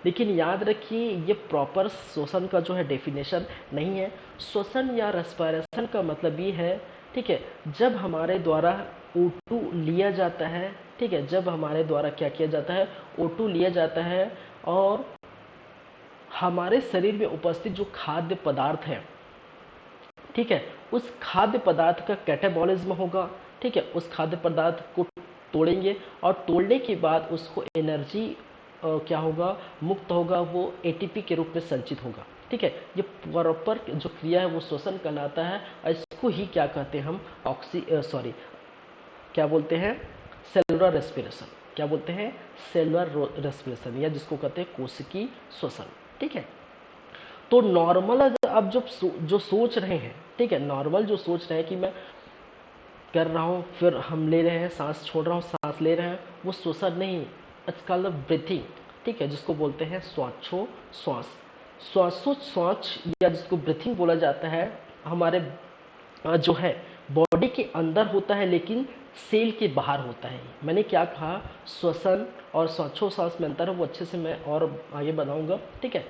लेकिन याद रखिए ये प्रॉपर श्वसन का जो है डेफिनेशन नहीं है। श्वसन या रेस्पिरेशन का मतलब ये है, ठीक है, जब हमारे द्वारा O2 लिया जाता है, ठीक है, जब हमारे द्वारा क्या किया जाता है, O2 लिया जाता है और हमारे शरीर में उपस्थित जो खाद्य पदार्थ है, ठीक है, उस खाद्य पदार्थ का कैटाबॉलिज्म होगा। ठीक है, उस खाद्य पदार्थ को तोड़ेंगे और तोड़ने के बाद उसको एनर्जी क्या होगा, मुक्त होगा, वो एटीपी के रूप में संचित होगा। ठीक है, ये प्रॉपर जो क्रिया है वो श्वसन कहलाता है और इसको ही क्या कहते हैं हम, क्या बोलते हैं, सेलुलर रेस्पिरेशन। क्या बोलते हैं, सेलुलर रेस्पिरेशन, या जिसको कहते हैं कोशिकीय श्वसन। ठीक है, तो नॉर्मल अगर आप जो सोच रहे हैं, ठीक है, नॉर्मल जो सोच रहे हैं कि मैं कर रहा हूँ फिर हम ले रहे हैं, सांस छोड़ रहा हूँ सांस ले रहे हैं, वो श्वसन नहीं, इट्स कॉल्ड ब्रीथिंग। ठीक है, जिसको बोलते हैं श्वासोच्छ्वास, श्वासोच्छ्वास या जिसको ब्रीथिंग बोला जाता है, हमारे जो है बॉडी के अंदर होता है लेकिन सेल के बाहर होता है। मैंने क्या कहा, श्वसन और श्वासोच्छ्वास में अंतर है, वो अच्छे से मैं और आगे बताऊंगा। ठीक है,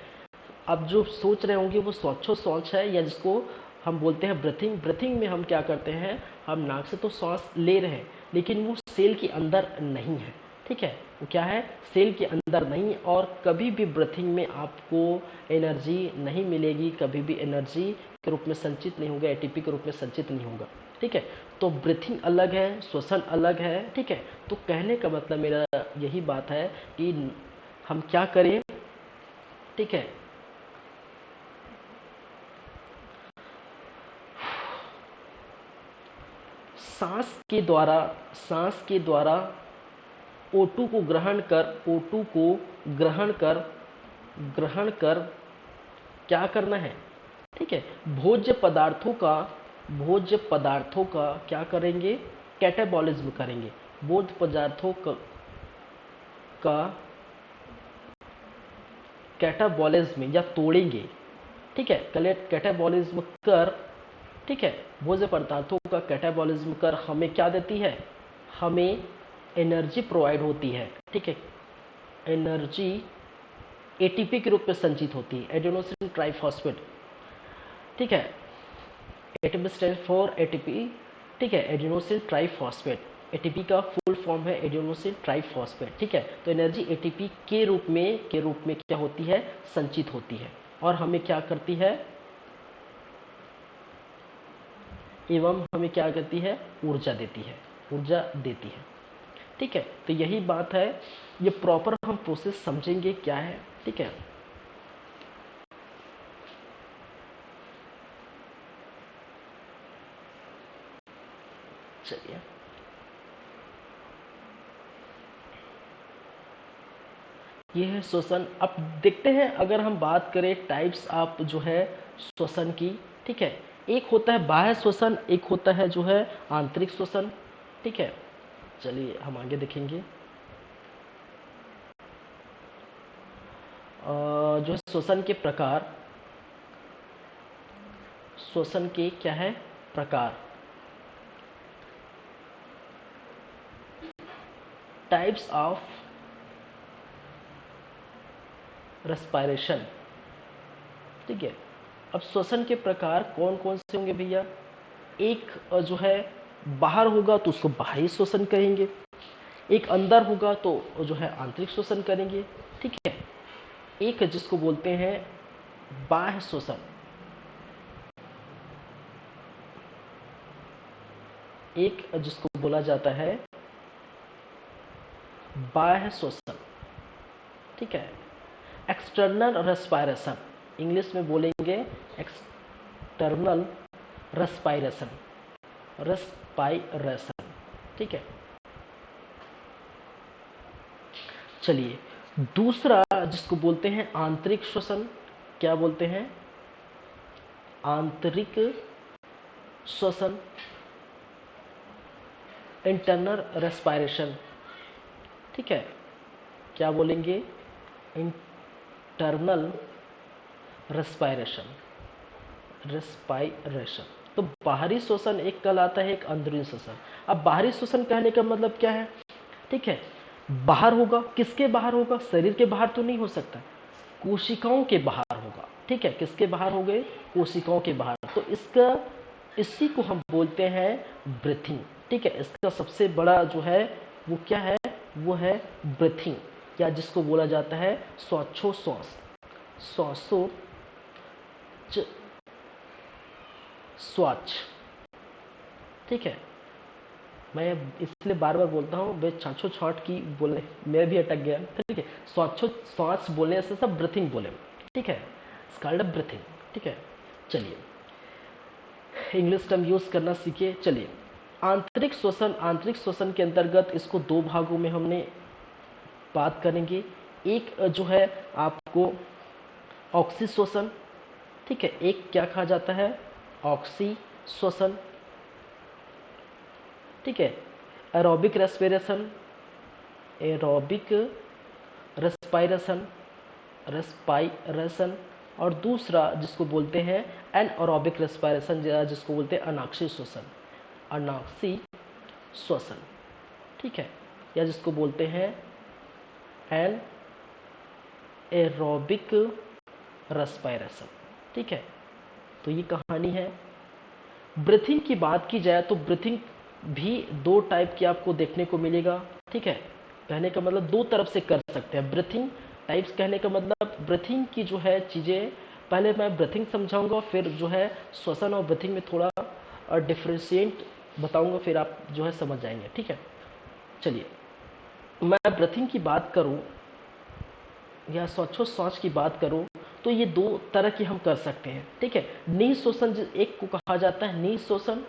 अब जो सोच रहे होंगे वो श्वासोच्छ्वास है, या जिसको हम बोलते हैं ब्रीथिंग। ब्रीथिंग में हम क्या करते हैं, हम नाक से तो सांस ले रहे हैं लेकिन वो सेल के अंदर नहीं है। ठीक है, वो क्या है, सेल के अंदर नहीं, और कभी भी ब्रीथिंग में आपको एनर्जी नहीं मिलेगी, कभी भी एनर्जी के रूप में संचित नहीं होगा, एटीपी के रूप में संचित नहीं होगा। ठीक है, तो ब्रीथिंग अलग है, श्वसन अलग है। ठीक है, तो कहने का मतलब मेरा यही बात है कि हम क्या करें, ठीक है, सांस के द्वारा O2 को ग्रहण कर, O2 को ग्रहण कर क्या करना है, ठीक है, भोज्य पदार्थों का क्या करेंगे, कैटाबॉलिज्म करेंगे। भोज्य पदार्थों का कैटाबॉलिज्म या तोड़ेंगे। ठीक है, कैटाबॉलिज्म कर, ठीक है, भोज्य पदार्थों का कैटाबॉलिज्म कर हमें क्या देती है, हमें एनर्जी प्रोवाइड होती है। ठीक है, एनर्जी एटीपी के रूप में संचित होती है, एडेनोसिन ट्राइफॉस्फेट। ठीक है, एटीपी स्टैंड फॉर एटीपी। ठीक है, एडेनोसिन ट्राइफॉस्फेट, एटीपी का फुल फॉर्म है एडेनोसिन ट्राइफॉस्फेट। ठीक है, तो एनर्जी एटीपी के रूप में क्या होती है, संचित होती है और हमें क्या करती है, एवं हमें क्या करती है, ऊर्जा देती है। ठीक है, तो यही बात है, ये प्रॉपर हम प्रोसेस समझेंगे क्या है। ठीक है, चलिए ये है श्वसन। अब देखते हैं, अगर हम बात करें टाइप्स ऑफ जो है श्वसन की। ठीक है, एक होता है बाह्य श्वसन, एक होता है जो है आंतरिक श्वसन। ठीक है, चलिए हम आगे देखेंगे। जो है श्वसन के प्रकार, श्वसन के क्या है, प्रकार, टाइप्स ऑफ रेस्पिरेशन। ठीक है, अब श्वसन के प्रकार कौन कौन से होंगे भैया, एक जो है बाहर होगा तो उसको बाहरी श्वसन कहेंगे, एक अंदर होगा तो जो है आंतरिक श्वसन करेंगे। ठीक है, एक जिसको बोलते हैं बाह्य श्वसन, एक जिसको बोला जाता है बाह्य श्वसन, ठीक है। एक्सटर्नल रेस्पायरेशन, इंग्लिश में बोलेंगे एक्सटर्नल रेस्पायरेशन, रेस्पायरेशन, ठीक है। चलिए, दूसरा जिसको बोलते हैं आंतरिक श्वसन, क्या बोलते हैं? आंतरिक श्वसन, इंटरनल रेस्पायरेशन, ठीक है। क्या बोलेंगे? Internal respiration, respiration. तो बाहरी श्वसन एक कहलाता है, एक अंदरूनी श्वसन। अब बाहरी श्वसन कहने का मतलब क्या है? ठीक है, बाहर होगा। किसके बाहर होगा? शरीर के बाहर तो नहीं हो सकता, कोशिकाओं के बाहर होगा, ठीक है। किसके बाहर हो गए? कोशिकाओं के बाहर। तो इसी को हम बोलते हैं ब्रीथिंग, ठीक है। इसका सबसे बड़ा जो है वो क्या है? वो है ब्रीथिंग, या जिसको बोला जाता है श्वासोच्छ्वास, श्वासो स्वाच, ठीक है। मैं इसलिए बार बार बोलता हूँ, वे छाछो छाट की बोले, मैं भी अटक गया, ठीक है। स्वाछो श्वास बोलने से सब ब्रीथिंग बोले, ठीक है। स्काल्ड ब्रीथिंग, ठीक है। चलिए, इंग्लिश टर्म यूज करना सीखिए। चलिए, आंतरिक श्वसन, आंतरिक श्वसन के अंतर्गत इसको दो भागों में हमने बात करेंगे। एक जो है आपको ऑक्सी श्वसन, ठीक है। एक क्या कहा जाता है? ऑक्सी श्वसन, ठीक है। Aerobic respiration, aerobic respiration, respiration. और दूसरा जिसको बोलते हैं एनएरोबिक रेस्पायरेशन, जिसको बोलते हैं अनाक्षी श्वसन, अनाक्षी श्वसन, ठीक है। या जिसको बोलते हैं एन एरोबिक रेस्पायरेशन, ठीक है। तो ये कहानी है। ब्रीथिंग की बात की जाए तो ब्रीथिंग भी दो टाइप की आपको देखने को मिलेगा, ठीक है। कहने का मतलब दो तरफ से कर सकते हैं ब्रीथिंग टाइप्स। कहने का मतलब ब्रीथिंग की जो है चीज़ें, पहले मैं ब्रीथिंग समझाऊंगा, फिर जो है श्वसन और ब्रीथिंग में थोड़ा डिफ्रेंशिएट बताऊंगा, फिर आप जो है समझ जाएंगे, ठीक है। चलिए, मैं ब्रीथिंग की बात करूं या श्वासोच्छ्वास की बात करूं तो ये दो तरह की हम कर सकते हैं, ठीक है। निःश्वसन एक को कहा जाता है निःश्वसन,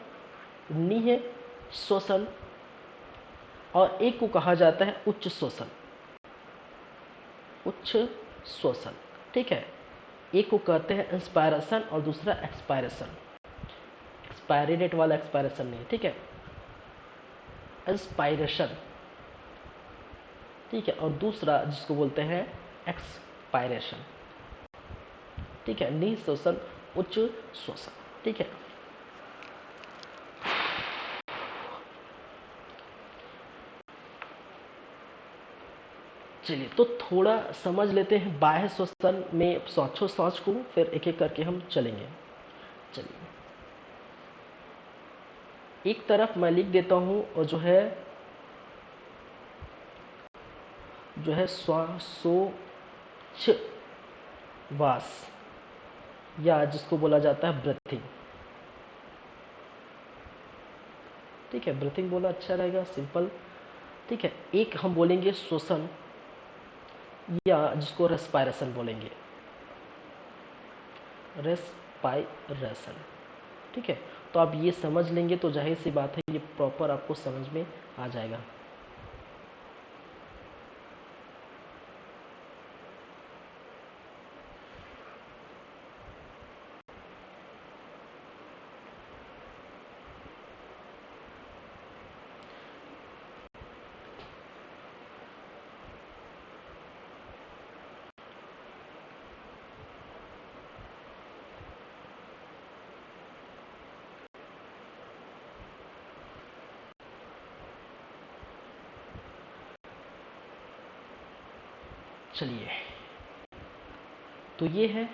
निःश्वसन, और एक को कहा जाता है उच्च श्वसन, उच्च श्वसन, ठीक है। एक को कहते हैं इंस्पायरेशन और दूसरा एक्सपायरेशन। एक्सपायरी डेट वाला एक्सपायरेशन नहीं, ठीक है, इंस्पायरेशन, ठीक है। और दूसरा जिसको बोलते हैं एक्सपायरेशन, ठीक है। निःश्वसन, उच्च श्वसन, ठीक है। चलिए, तो थोड़ा समझ लेते हैं बाह्य श्वसन में श्वासोच्छ्वास को, फिर एक एक करके हम चलेंगे। चलिए, एक तरफ मैं लिख देता हूँ और जो है श्वासोच्छ्वास, या जिसको बोला जाता है ब्रीथिंग, ठीक है। ब्रीथिंग बोला अच्छा रहेगा, सिंपल, ठीक है। एक हम बोलेंगे श्वसन, या जिसको रेस्पायरेशन बोलेंगे, रेस्पायरेशन, ठीक है। तो आप ये समझ लेंगे तो जाहिर सी बात है ये प्रॉपर आपको समझ में आ जाएगा। चलिए, तो ये है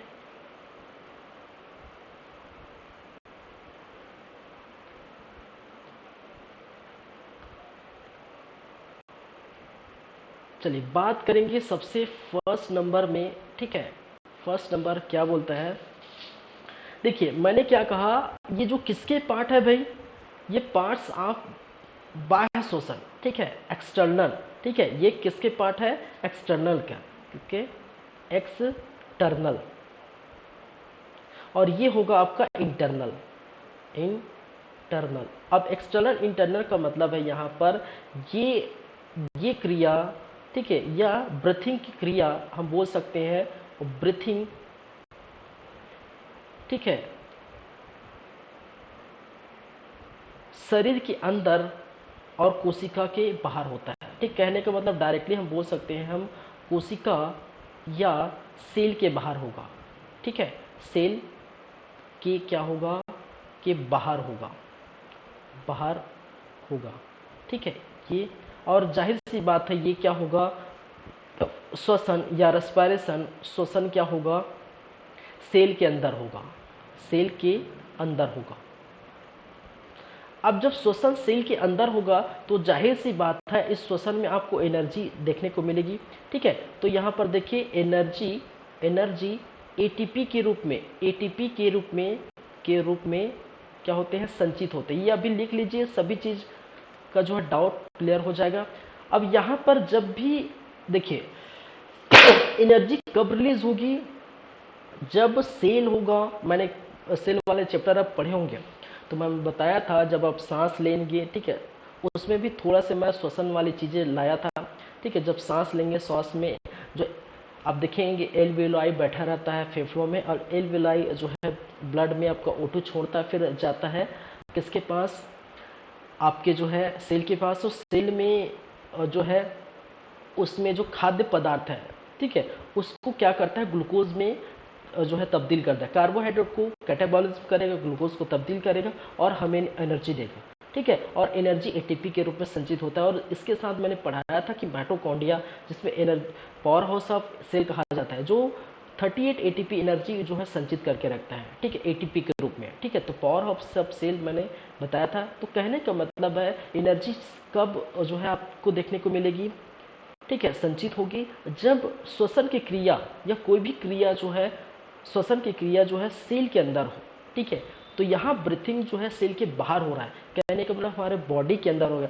चलिए बात करेंगे सबसे फर्स्ट नंबर में, ठीक है। फर्स्ट नंबर क्या बोलता है, देखिए मैंने क्या कहा, ये जो किसके पार्ट है भाई, ये पार्ट्स ऑफ बाह्य शोषण, ठीक है, एक्सटर्नल, ठीक है, ये किसके पार्ट है, एक्सटर्नल का, क्योंकि एक्सटर्नल, और ये होगा आपका इंटरनल, इंटरनल। अब एक्सटर्नल इंटरनल का मतलब है यहाँ पर ये क्रिया, ठीक है, या ब्रीथिंग की क्रिया हम बोल सकते हैं, ब्रीथिंग, ठीक है, शरीर के अंदर और कोशिका के बाहर होता है, ठीक। कहने का मतलब डायरेक्टली हम बोल सकते हैं, हम कोशिका या सेल के बाहर होगा, ठीक है, सेल के क्या होगा, के बाहर होगा, बाहर होगा, ठीक है ये। और जाहिर सी बात है ये क्या होगा, श्वसन या रेस्पिरेशन, श्वसन क्या होगा, सेल के अंदर होगा, सेल के अंदर होगा। अब जब श्वसन सेल के अंदर होगा तो जाहिर सी बात है इस श्वसन में आपको एनर्जी देखने को मिलेगी, ठीक है। तो यहाँ पर देखिए एनर्जी एटीपी के रूप में, एटीपी के रूप में क्या होते हैं, संचित होते हैं। ये अभी लिख लीजिए, सभी चीज़ का जो है डाउट क्लियर हो जाएगा। अब यहाँ पर जब भी देखिए एनर्जी कब रिलीज होगी, जब सेल होगा। मैंने सेल वाले चैप्टर आप पढ़े होंगे, तो मैं बताया था जब आप सांस लेंगे, ठीक है, उसमें भी थोड़ा से मैं श्वसन वाली चीज़ें लाया था, ठीक है। जब सांस लेंगे, श्वास में जो आप देखेंगे एल्वियोलाई बैठा रहता है फेफड़ों में, और एल्वियोलाई जो है ब्लड में आपका O2 छोड़ता है, फिर जाता है किसके पास, आपके जो है सेल के पास। तो सेल में जो है उसमें जो खाद्य पदार्थ है, ठीक है, उसको क्या करता है, ग्लूकोज में जो है तब्दील करता है। कार्बोहाइड्रेट को कैटाबॉलिज्म करेगा, ग्लूकोज को तब्दील करेगा और हमें एनर्जी देगा, ठीक है। और एनर्जी एटीपी के रूप में संचित होता है। और इसके साथ मैंने पढ़ाया था कि माइटोकॉन्ड्रिया, जिसमें energy power house of cell कहा जाता है, जो 38 एटीपी एनर्जी जो है संचित करके रखता है, ठीक है, एटीपी के रूप में, ठीक है। तो पावर हाउस ऑफ सेल मैंने बताया था। तो कहने का मतलब है एनर्जी कब जो है आपको देखने को मिलेगी, ठीक है, संचित होगी, जब श्वसन की क्रिया या कोई भी क्रिया जो है, श्वसन की क्रिया जो है सेल के अंदर हो, ठीक है। तो यहाँ ब्रीथिंग जो है सेल के बाहर हो रहा है, कहने का मतलब हमारे बॉडी के अंदर होगा।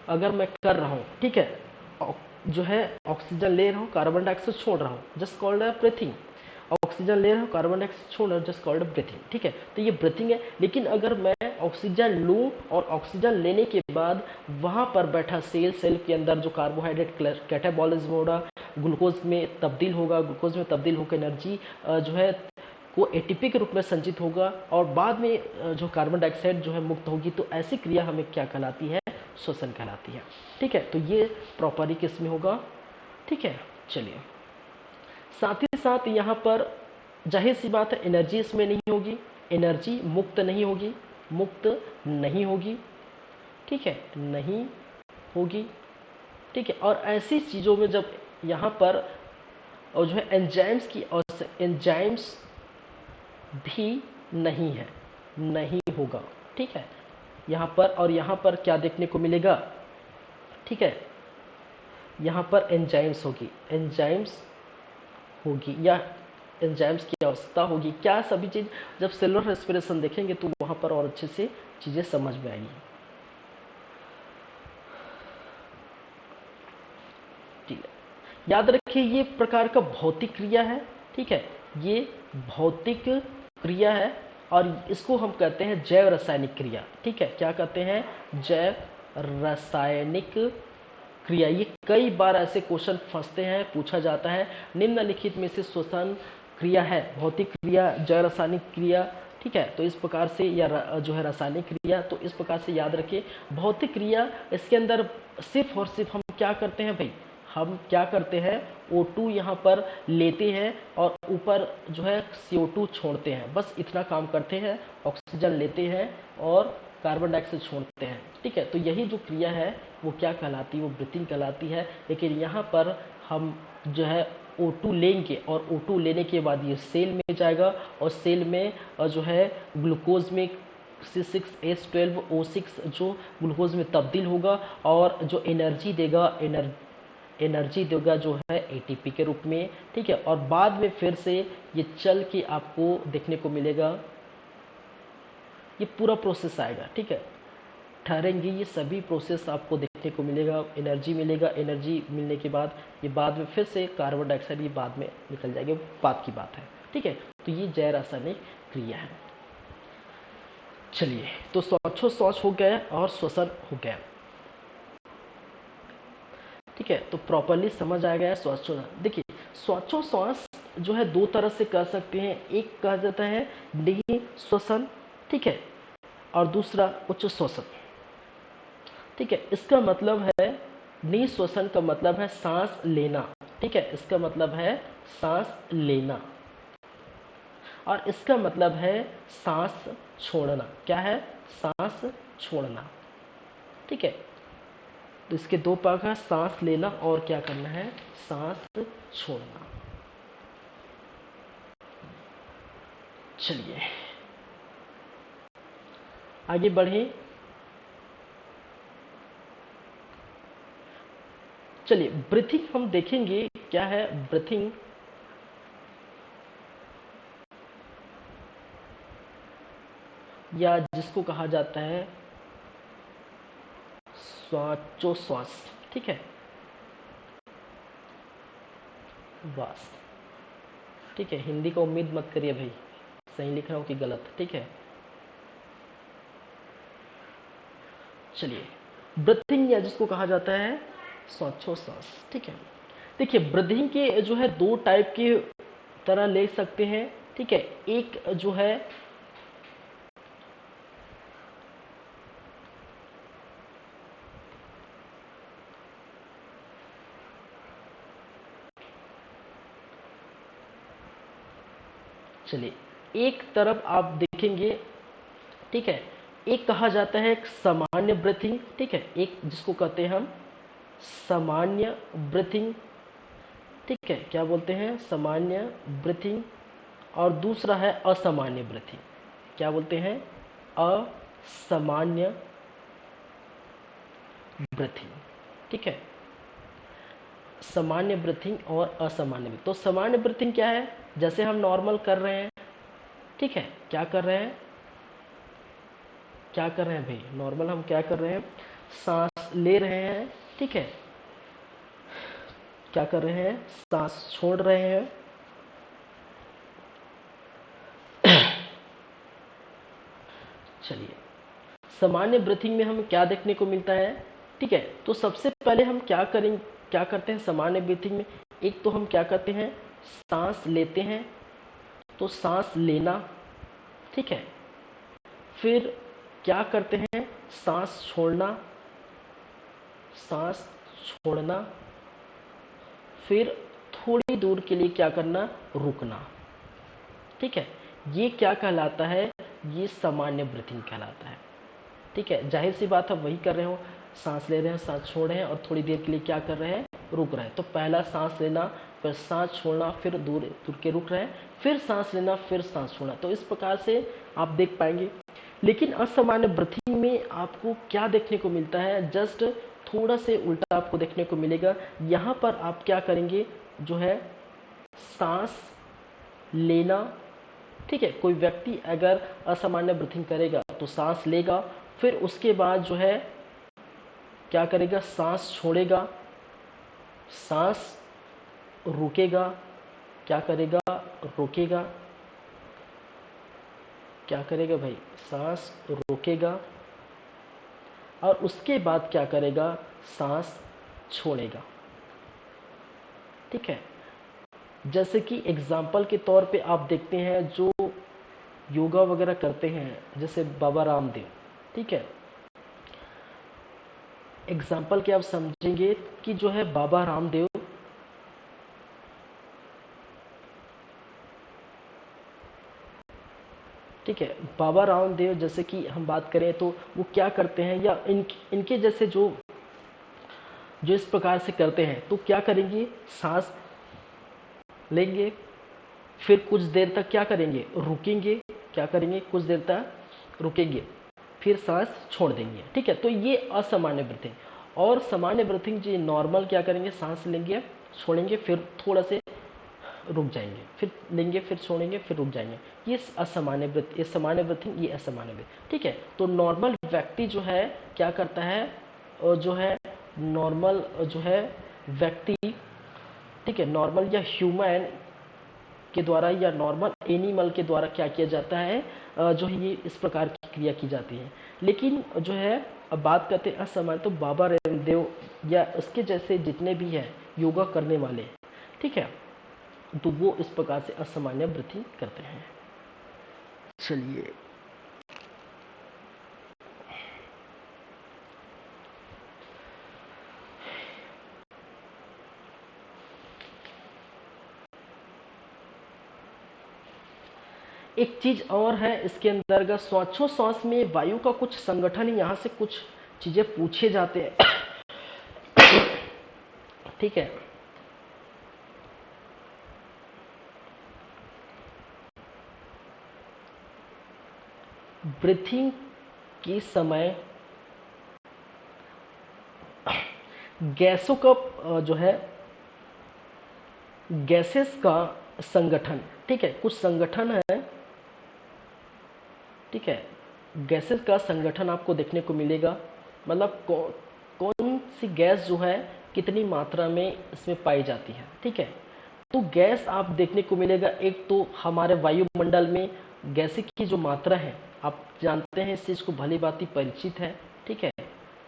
अगर मैं कर रहा हूँ, ठीक है, जो है ऑक्सीजन ले रहा हूँ, कार्बन डाइऑक्साइड छोड़ रहा हूँ, जस्ट कॉल्ड ब्रीथिंग। ऑक्सीजन ले रहा हूँ, कार्बन डाइऑक्साइड छोड़ रहा हूँ, जस्ट कॉल्ड ब्रीथिंग, ठीक है। तो ये ब्रीथिंग है। लेकिन अगर मैं ऑक्सीजन लूँ और ऑक्सीजन लेने के बाद वहाँ पर बैठा सेल के अंदर जो कार्बोहाइड्रेट कैटाबॉलिज्म होगा, ग्लूकोज में तब्दील होगा, ग्लूकोज में तब्दील होकर एनर्जी जो है को एटीपी के रूप में संचित होगा, और बाद में जो कार्बन डाइऑक्साइड जो है मुक्त होगी। तो ऐसी क्रिया हमें क्या कहलाती है, श्वसन कहलाती है, ठीक है। तो ये प्रॉपरली किस में होगा, ठीक है। चलिए साथ ही साथ यहाँ पर जाहिर सी बात है एनर्जी इसमें नहीं होगी, एनर्जी मुक्त नहीं होगी, मुक्त नहीं होगी, ठीक है, नहीं होगी, ठीक है। और ऐसी चीज़ों में जब यहाँ पर और जो है एंजाइम्स की, और एंजाइम्स भी नहीं है, नहीं होगा, ठीक है, यहाँ पर। और यहाँ पर क्या देखने को मिलेगा, ठीक है, यहाँ पर एंजाइम्स होगी, एंजाइम्स होगी, या एंजाइम्स की आवश्यकता होगी। क्या सभी चीज़ जब सेलुलर रेस्पिरेशन देखेंगे तो वहाँ पर और अच्छे से चीज़ें समझ में आएंगी, ठीक है। याद रखिए ये प्रकार का भौतिक क्रिया है, ठीक है, ये भौतिक क्रिया है, और इसको हम कहते हैं जैव रासायनिक क्रिया, ठीक है। क्या कहते हैं, जैव रासायनिक क्रिया। ये कई बार ऐसे क्वेश्चन फंसते हैं, पूछा जाता है निम्नलिखित में से श्वसन क्रिया है, भौतिक क्रिया, जैव रासायनिक क्रिया, ठीक है। तो इस प्रकार से, या जो है रासायनिक क्रिया, तो इस प्रकार से याद रखिए भौतिक क्रिया। इसके अंदर सिर्फ और सिर्फ हम क्या करते हैं भाई, हम क्या करते हैं, O2 यहाँ पर लेते हैं और ऊपर जो है CO2 छोड़ते हैं, बस इतना काम करते हैं। ऑक्सीजन लेते हैं और कार्बन डाइऑक्साइड छोड़ते हैं, ठीक है। तो यही जो क्रिया है वो क्या कहलाती है, वो ब्रीथिंग कहलाती है। लेकिन यहाँ पर हम जो है O2 लेंगे, और O2 लेने के बाद ये सेल में जाएगा, और सेल में जो है ग्लूकोज में C6H12O6 जो ग्लूकोज में तब्दील होगा, और जो एनर्जी देगा, एनर्जी देगा जो है एटीपी के रूप में, ठीक है। और बाद में फिर से ये चल के आपको देखने को मिलेगा, ये पूरा प्रोसेस आएगा, ठीक है। ठहरेंगे ये सभी प्रोसेस आपको देखने को मिलेगा, एनर्जी मिलेगा, एनर्जी मिलने के बाद ये बाद में फिर से कार्बन डाइऑक्साइड ये बाद में निकल जाएगा, बात की बात है, ठीक है। तो ये जैव रासायनिक क्रिया है। चलिए, तो श्वासोच्छ्वास हो गया और श्वसन हो गया, ठीक है। तो प्रॉपरली समझ आ गया श्वासोच्छ्वास। देखिए, श्वासोच्छ्वास जो है दो तरह से कर सकते हैं, एक कहा जाता है निःश्वसन, ठीक है, और दूसरा उच्च श्वसन, ठीक है। इसका मतलब है निःश्वसन का मतलब है सांस लेना, ठीक है, इसका मतलब है सांस लेना, और इसका मतलब है सांस छोड़ना। क्या है? सांस छोड़ना, ठीक है। तो इसके दो भाग है, सांस लेना और क्या करना है, सांस छोड़ना। चलिए आगे बढ़े। चलिए ब्रीथिंग हम देखेंगे, क्या है ब्रीथिंग। या जिसको कहा जाता है श्वासोच्छ्वास, ठीक है, वास, ठीक है। हिंदी का उम्मीद मत करिए भाई, सही लिख रहा हूँ कि गलत, ठीक है। चलिए, ब्रीथिंग या जिसको कहा जाता है श्वासोच्छ्वास, ठीक है। देखिए, ब्रीथिंग के जो है दो टाइप के तरह ले सकते हैं, ठीक है। एक जो है चलिए, एक तरफ आप देखेंगे, ठीक है, एक कहा जाता है एक सामान्य ब्रीथिंग, ठीक है, एक जिसको कहते हैं हम सामान्य ब्रीथिंग, ठीक है, क्या बोलते हैं, सामान्य ब्रीथिंग। और दूसरा है असामान्य ब्रीथिंग, क्या बोलते हैं, असामान्य ब्रीथिंग, ठीक है। सामान्य ब्रीथिंग और असामान्य ब्रीथिंग। तो सामान्य ब्रीथिंग क्या है, जैसे हम नॉर्मल कर रहे हैं, ठीक है, क्या कर रहे हैं, क्या कर रहे हैं भाई, नॉर्मल हम क्या कर रहे हैं, सांस ले रहे हैं, ठीक है, क्या कर रहे हैं, सांस छोड़ रहे हैं। चलिए, सामान्य ब्रीथिंग में हमें क्या देखने को मिलता है, ठीक है। तो सबसे पहले हम क्या करेंगे, क्या करते हैं सामान्य ब्रीथिंग में, एक तो हम क्या करते हैं, सांस लेते हैं, तो सांस लेना, ठीक है। फिर क्या करते हैं, सांस छोड़ना, सांस छोड़ना। फिर थोड़ी दूर के लिए क्या करना, रुकना, ठीक है। ये क्या कहलाता है, ये सामान्य ब्रीथिंग कहलाता है, ठीक है। जाहिर सी बात है वही कर रहे हो, सांस ले रहे हैं, सांस छोड़ रहे हैं, और थोड़ी देर के लिए क्या कर रहे हैं, रुक रहे हैं। तो पहला सांस लेना, फिर सांस छोड़ना, फिर दूर दूर के रुक रहे हैं, फिर सांस लेना, फिर सांस छोड़ना। तो इस प्रकार से आप देख पाएंगे। लेकिन असामान्य ब्रीथिंग में आपको क्या देखने को मिलता है, जस्ट थोड़ा से उल्टा आपको देखने को मिलेगा। यहाँ पर आप क्या करेंगे, जो है सांस लेना, ठीक है। कोई व्यक्ति अगर असामान्य ब्रीथिंग करेगा तो सांस लेगा, फिर उसके बाद जो है क्या करेगा, सांस छोड़ेगा, सांस रुकेगा, क्या करेगा, रोकेगा, क्या करेगा भाई, सांस रोकेगा, और उसके बाद क्या करेगा, सांस छोड़ेगा, ठीक है। जैसे कि एग्जाम्पल के तौर पे आप देखते हैं जो योगा वगैरह करते हैं, जैसे बाबा रामदेव, ठीक है। एग्जाम्पल के आप समझेंगे कि जो है बाबा रामदेव, ठीक है, बाबा रामदेव जैसे कि हम बात करें तो वो क्या करते हैं, या इनके जैसे जो जो इस प्रकार से करते हैं, तो क्या करेंगे, सांस लेंगे, फिर कुछ देर तक क्या करेंगे, रुकेंगे, क्या करेंगे, कुछ देर तक रुकेंगे, फिर सांस छोड़ देंगे, ठीक है। तो ये असामान्य ब्रीथिंग। और सामान्य ब्रीथिंग जी नॉर्मल क्या करेंगे, सांस लेंगे, छोड़ेंगे, फिर थोड़ा से रुक जाएंगे, फिर लेंगे, फिर छोड़ेंगे, फिर रुक जाएंगे। ये असामान्य ब्रीथ, ये सामान्य ब्रीथिंग, ये असामान्य ब्रीथ। ठीक है, तो नॉर्मल व्यक्ति जो है क्या करता है, जो है नॉर्मल जो है व्यक्ति, ठीक है, नॉर्मल या ह्यूमन के द्वारा या नॉर्मल एनिमल के द्वारा क्या किया जाता है, जो है ये इस प्रकार की क्रिया की जाती है। लेकिन जो है अब बात करते हैं असामान्य, तो बाबा रामदेव या उसके जैसे जितने भी हैं योगा करने वाले, ठीक है, तो वो इस प्रकार से असामान्य ब्रीथिंग करते हैं। चलिए, एक चीज और है इसके अंतर्गत, श्वासोच्छ्वास में वायु का कुछ संगठन, यहाँ से कुछ चीजें पूछे जाते हैं। ठीक है, ब्रीथिंग के समय गैसों का जो है गैसेस का संगठन, ठीक है, कुछ संगठन है, ठीक है, गैसेस का संगठन आपको देखने को मिलेगा। मतलब कौन सी गैस जो है कितनी मात्रा में इसमें पाई जाती है। ठीक है, तो गैस आप देखने को मिलेगा, एक तो हमारे वायुमंडल में गैस की जो मात्रा है आप जानते हैं, इस चीज़ को भली भांति परिचित है। ठीक है,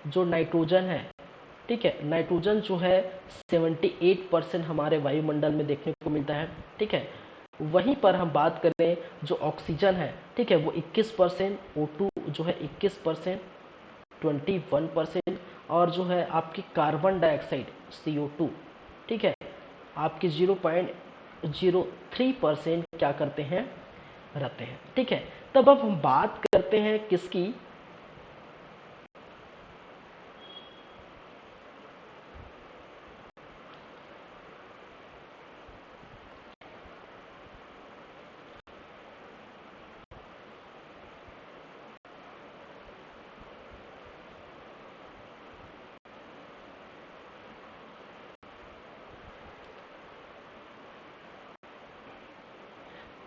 जो नाइट्रोजन है, ठीक है, नाइट्रोजन जो है 78% हमारे वायुमंडल में देखने को मिलता है। ठीक है, वहीं पर हम बात करें जो ऑक्सीजन है, ठीक है, वो 21%, O2 जो है 21%, 21%, और जो है आपकी कार्बन डाइऑक्साइड CO2, ठीक है, आपके 0.03% क्या करते हैं, रहते हैं। ठीक है, तब अब हम बात करते हैं किसकी,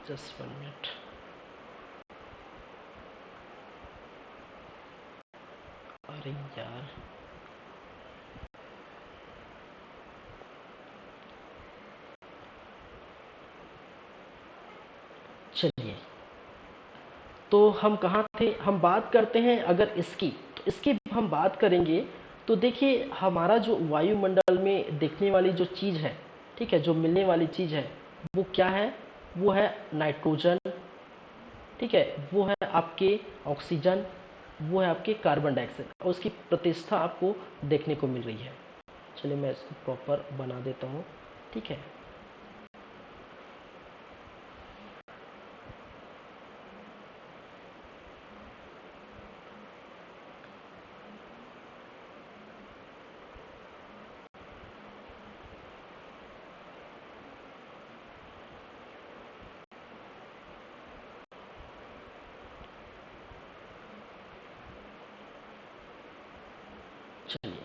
जस्ट 1 मिनट। अरे यार, चलिए, तो हम कहाँ थे, हम बात करते हैं अगर इसकी, तो इसकी हम बात करेंगे तो देखिए हमारा जो वायुमंडल में देखने वाली जो चीज़ है, ठीक है, जो मिलने वाली चीज़ है वो क्या है, वो है नाइट्रोजन, ठीक है, वो है आपके ऑक्सीजन, वो है आपके कार्बन डाइऑक्साइड, और उसकी प्रतिष्ठा आपको देखने को मिल रही है। चलिए मैं इसको प्रॉपर बना देता हूँ। ठीक है, चलिए,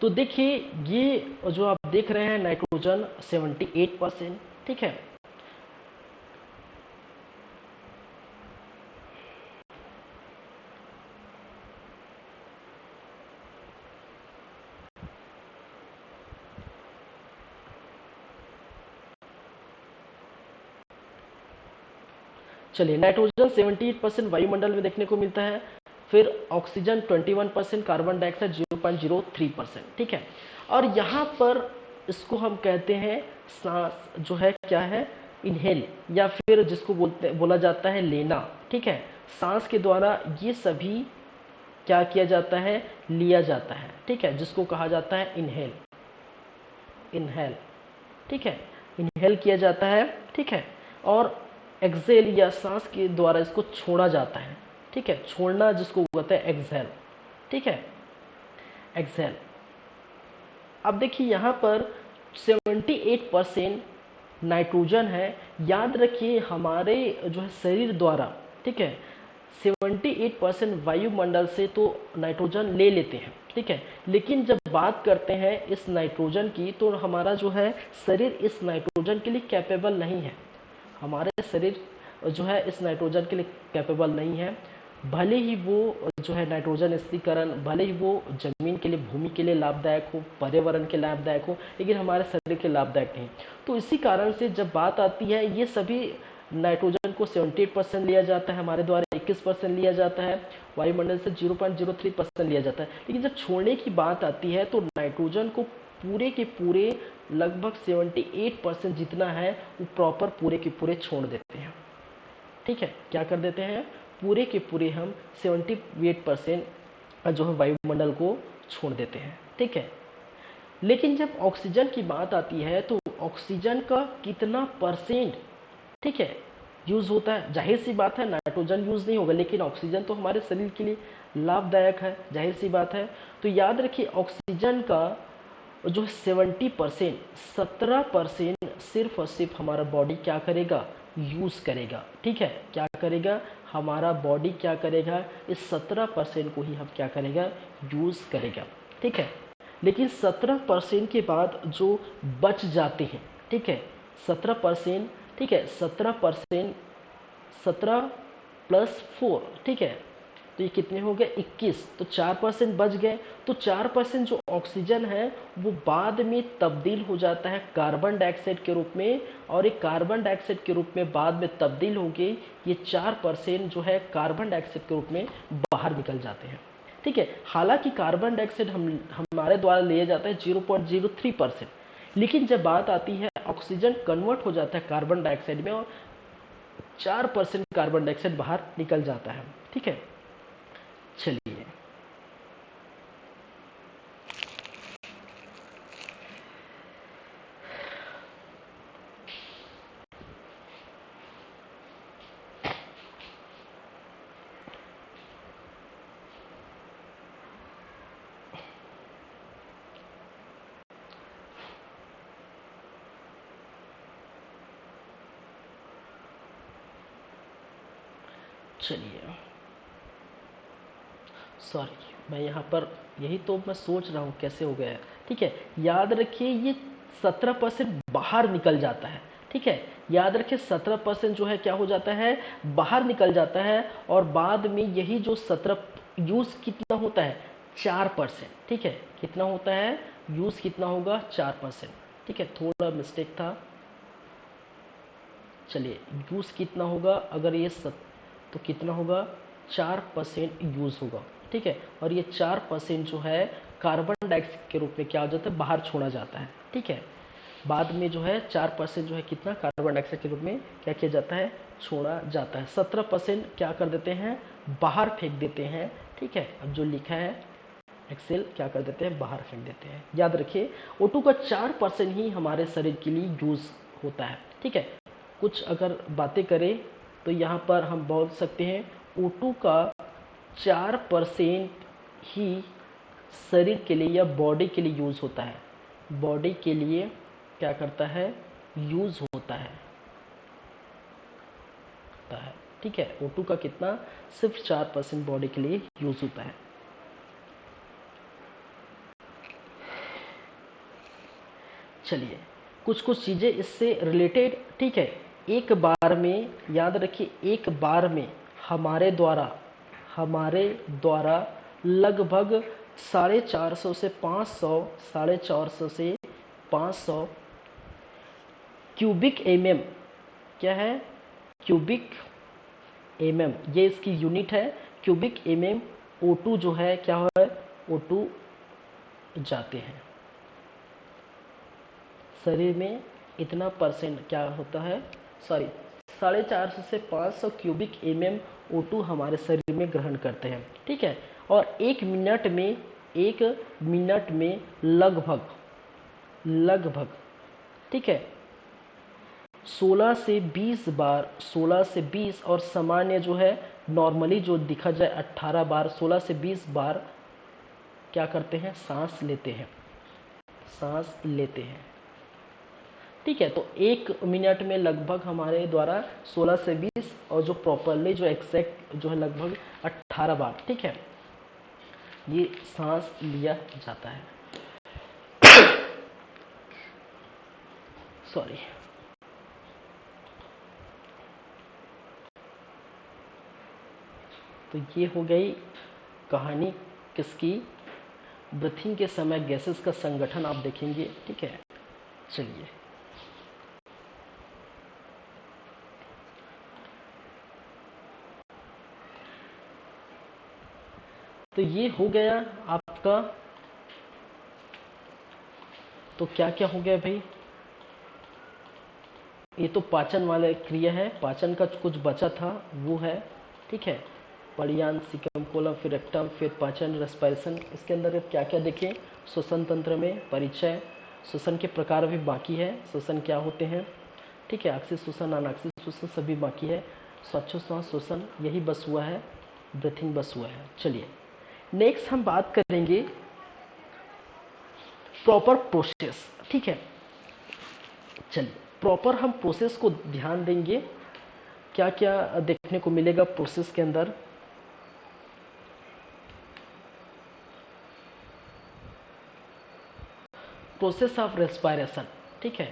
तो देखिए ये जो आप देख रहे हैं नाइट्रोजन 78%, ठीक है, चलिए, नाइट्रोजन 78% वायुमंडल में देखने को मिलता है, फिर ऑक्सीजन 21%, कार्बन डाइऑक्साइड 0.03%, ठीक है, और यहाँ पर इसको हम कहते हैं सांस, जो है क्या है, इनहेल, या फिर जिसको बोला जाता है लेना। ठीक है, सांस के द्वारा ये सभी क्या किया जाता है, लिया जाता है। ठीक है, जिसको कहा जाता है इनहेल, इनहेल, ठीक है, इनहेल किया जाता है। ठीक है, और एक्सेल या सांस के द्वारा इसको छोड़ा जाता है। ठीक है, छोड़ना जिसको कहते हैं एक्सेल। ठीक है, एक्सेल। अब देखिए यहाँ पर 78% नाइट्रोजन है। याद रखिए हमारे जो है शरीर द्वारा, ठीक है, 78% वायुमंडल से तो नाइट्रोजन ले लेते हैं, ठीक है। लेकिन जब बात करते हैं इस नाइट्रोजन की, तो हमारा जो है शरीर इस नाइट्रोजन के लिए कैपेबल नहीं है। हमारे शरीर जो है इस नाइट्रोजन के लिए कैपेबल नहीं है। भले ही वो जो है नाइट्रोजन स्थिरीकरण, भले ही वो जमीन के लिए, भूमि के लिए लाभदायक हो, पर्यावरण के लाभदायक हो, लेकिन हमारे शरीर के लाभदायक नहीं। तो इसी कारण से जब बात आती है, ये सभी नाइट्रोजन को 78% लिया जाता है, हमारे द्वारा 21% लिया जाता है, वायुमंडल से 0.03% लिया जाता है। लेकिन जब छोड़ने की बात आती है तो नाइट्रोजन को पूरे के पूरे लगभग 78% जितना है वो प्रॉपर पूरे के पूरे छोड़ देते हैं, ठीक है। क्या कर देते हैं, पूरे के पूरे हम 78% जो है वायुमंडल को छोड़ देते हैं, ठीक है। लेकिन जब ऑक्सीजन की बात आती है तो ऑक्सीजन का कितना परसेंट, ठीक है, यूज़ होता है। जाहिर सी बात है नाइट्रोजन यूज़ नहीं होगा, लेकिन ऑक्सीजन तो हमारे शरीर के लिए लाभदायक है, जाहिर सी बात है। तो याद रखिए ऑक्सीजन का जो 70%, 17% सिर्फ और सिर्फ हमारा बॉडी क्या करेगा, यूज़ करेगा, ठीक है। क्या करेगा, हमारा बॉडी क्या करेगा, इस 17% को ही हम क्या करेगा, यूज़ करेगा, ठीक है। लेकिन 17% के बाद जो बच जाते हैं, ठीक है, 17%, ठीक है, 17%, 17+4, ठीक है, तो ये कितने हो गए, 21। तो 4% बच गए। तो 4% जो ऑक्सीजन है वो बाद में तब्दील हो जाता है कार्बन डाइऑक्साइड के रूप में, और एक कार्बन डाइऑक्साइड के रूप में बाद में तब्दील होके ये 4% जो है कार्बन डाइऑक्साइड के रूप में बाहर निकल जाते हैं, ठीक है। हालांकि कार्बन डाइऑक्साइड हमारे द्वारा लिया जाता है 0.03%, लेकिन जब बात आती है ऑक्सीजन कन्वर्ट हो जाता है कार्बन डाइऑक्साइड में और 4% कार्बन डाइऑक्साइड बाहर निकल जाता है, ठीक है। चलिए चलिए सॉरी, मैं यहाँ पर यही तो मैं सोच रहा हूँ कैसे हो गया है, ठीक है। याद रखिए ये 17% बाहर निकल जाता है, ठीक है। याद रखिए 17% जो है क्या हो जाता है, बाहर निकल जाता है, और बाद में यही जो 17 यूज़ कितना होता है, 4%, ठीक है। कितना होता है, यूज़ कितना होगा, 4%, ठीक है। थोड़ा मिस्टेक था। चलिए यूज़ कितना होगा, अगर ये तो कितना होगा, 4% यूज़ होगा, ठीक है। और ये 4% जो है कार्बन डाइऑक्साइड के रूप में क्या हो जाता है, बाहर छोड़ा जाता है, ठीक है। बाद में जो है 4% जो है कितना कार्बन डाइऑक्साइड के रूप में क्या किया जाता है, छोड़ा जाता है। 17% क्या कर देते हैं, बाहर फेंक देते हैं, ठीक है। अब जो लिखा है एक्सेल क्या कर देते हैं, बाहर फेंक देते हैं। याद रखिए O2 का 4% ही हमारे शरीर के लिए यूज़ होता है, ठीक है। कुछ अगर बातें करें तो यहाँ पर हम बोल सकते हैं O2 का 4% ही शरीर के लिए या बॉडी के लिए यूज़ होता है, बॉडी के लिए क्या करता है, यूज़ होता है, ठीक है। O2 का कितना, सिर्फ 4% बॉडी के लिए यूज़ होता है। चलिए कुछ कुछ चीज़ें इससे रिलेटेड, ठीक है। एक बार में याद रखिए, एक बार में हमारे द्वारा लगभग 450 से 500, 450 से 500 क्यूबिक एमएम, क्या है, क्यूबिक एमएम, ये इसकी यूनिट है, क्यूबिक एमएम O2 जो है क्या है, O2 जाते हैं शरीर में। इतना परसेंट क्या होता है, सॉरी, 450 से 500 क्यूबिक एमएम O2 हमारे शरीर में ग्रहण करते हैं, ठीक है। और एक मिनट में लगभग, ठीक है, 16 से 20 बार, 16 से 20, और सामान्य जो है नॉर्मली जो दिखा जाए 18 बार, 16 से 20 बार क्या करते हैं, सांस लेते हैं, ठीक है, तो 1 मिनट में लगभग हमारे द्वारा 16 से 20 और जो प्रॉपरली जो एग्जैक्ट जो है लगभग 18 बार, ठीक है, ये सांस लिया जाता है। सॉरी। तो ये हो गई कहानी किसकी, ब्रीथिंग के समय गैसेस का संगठन आप देखेंगे, ठीक है। चलिए, तो ये हो गया आपका, तो क्या क्या हो गया भाई, ये तो पाचन वाले क्रिया है, पाचन का कुछ बचा था वो है, ठीक है, परियान, सिकम, कोलम, फिर रेक्टम, फिर पाचन, रेस्पिरेशन। इसके अंदर अब क्या क्या देखें, श्वसन तंत्र में परिचय, श्वसन के प्रकार भी बाकी है, श्वसन क्या होते हैं, ठीक है, अक्षिक श्वसन, अनाक्षिक श्वसन सभी बाकी है, श्वासोच्छ्वास श्वसन यही बस हुआ है, ब्रीथिंग बस हुआ है। चलिए नेक्स्ट हम बात करेंगे प्रॉपर प्रोसेस, ठीक है। चलिए प्रॉपर हम प्रोसेस को ध्यान देंगे, क्या क्या देखने को मिलेगा प्रोसेस के अंदर। प्रोसेस ऑफ रेस्पिरेशन, ठीक है,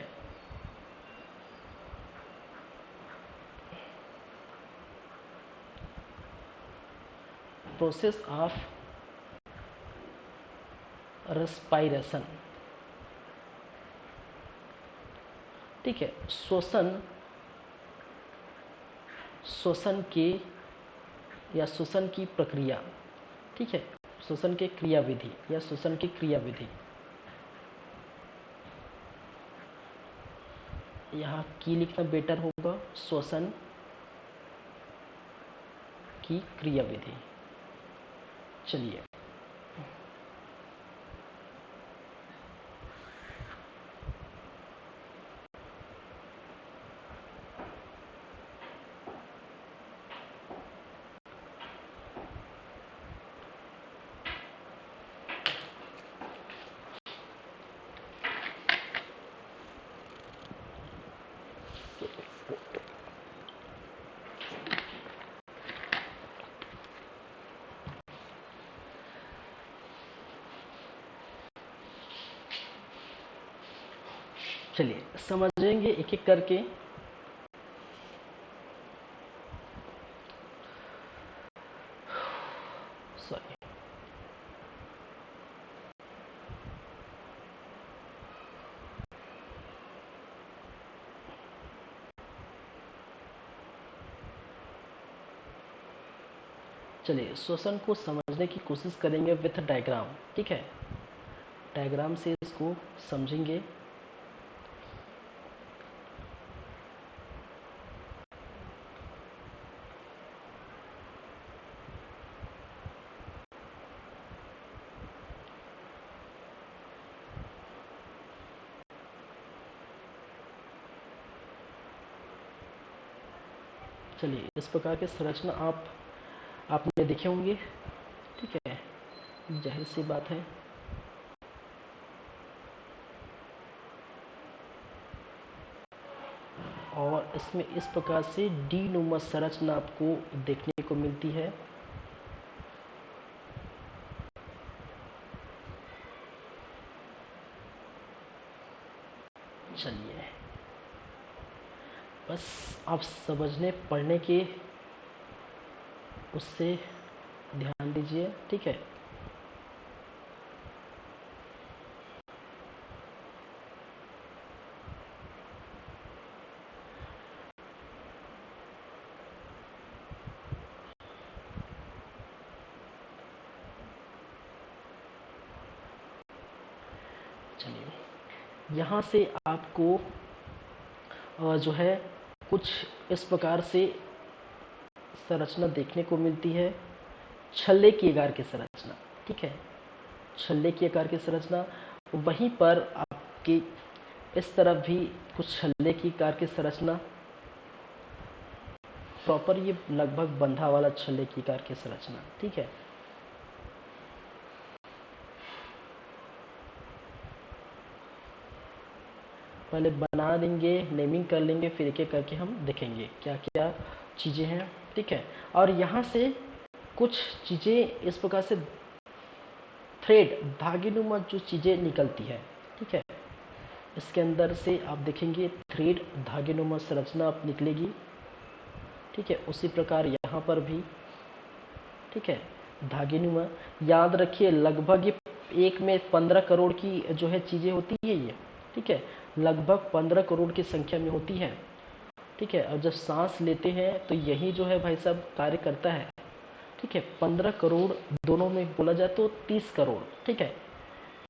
प्रोसेस ऑफ रेस्पिरेशन, ठीक है, श्वसन, श्वसन के या श्वसन की प्रक्रिया, ठीक है, श्वसन के क्रियाविधि या श्वसन की क्रियाविधि, यहाँ की लिखना बेटर होगा, श्वसन की क्रियाविधि। चलिए चलिए समझेंगे एक एक करके। सॉरी, चलिए श्वसन को समझने की कोशिश करेंगे विथ डायग्राम, ठीक है, डायग्राम से इसको समझेंगे। चलिए इस प्रकार के संरचना आपने देखे होंगे, ठीक है, जाहिर सी बात है। और इसमें इस प्रकार से डी नुमा संरचना आपको देखने को मिलती है। चलिए बस आप समझने पढ़ने के उससे ध्यान दीजिए, ठीक है। चलिए यहाँ से आपको जो है कुछ इस प्रकार से संरचना देखने को मिलती है, छल्ले की आकार की संरचना, ठीक है, छल्ले की आकार की संरचना। वहीं पर आपकी इस तरफ भी कुछ छल्ले की आकार की संरचना, प्रॉपर ये लगभग बंधा वाला छल्ले की आकार की संरचना, ठीक है। पहले बना देंगे, नेमिंग कर लेंगे, फिर एक एक करके हम देखेंगे क्या क्या चीज़ें हैं। ठीक है, और यहाँ से कुछ चीज़ें इस प्रकार से थ्रेड धागेनुमा जो चीज़ें निकलती है। ठीक है, इसके अंदर से आप देखेंगे थ्रेड धागेनुमा संरचना आप निकलेगी। ठीक है, उसी प्रकार यहाँ पर भी। ठीक है, धागेनुमा याद रखिए लगभग ये एक में 15 करोड़ की जो है चीज़ें होती है ये। ठीक है, लगभग 15 करोड़ की संख्या में होती है। ठीक है, और जब सांस लेते हैं तो यही जो है भाई साहब कार्य करता है। ठीक है, 15 करोड़ दोनों में बोला जाए तो 30 करोड़। ठीक है,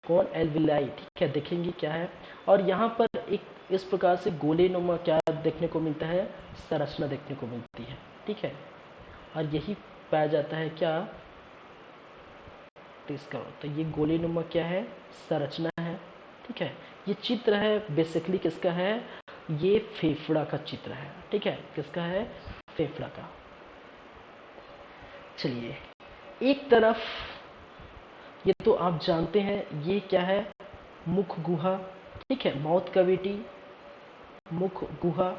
कौन एल्विलाई। ठीक है, देखेंगे क्या है। और यहाँ पर एक इस प्रकार से गोलेनुमा क्या देखने को मिलता है, संरचना देखने को मिलती है। ठीक है, और यही पाया जाता है क्या, 30 करोड़। तो ये गोलेनुमा क्या है, संरचना है। ठीक है, ये चित्र है बेसिकली किसका है, ये फेफड़ा का चित्र है। ठीक है, किसका है, फेफड़ा का। चलिए, एक तरफ ये तो आप जानते हैं ये क्या है, मुख गुहा। ठीक है, माउथ कैविटी, मुख गुहा।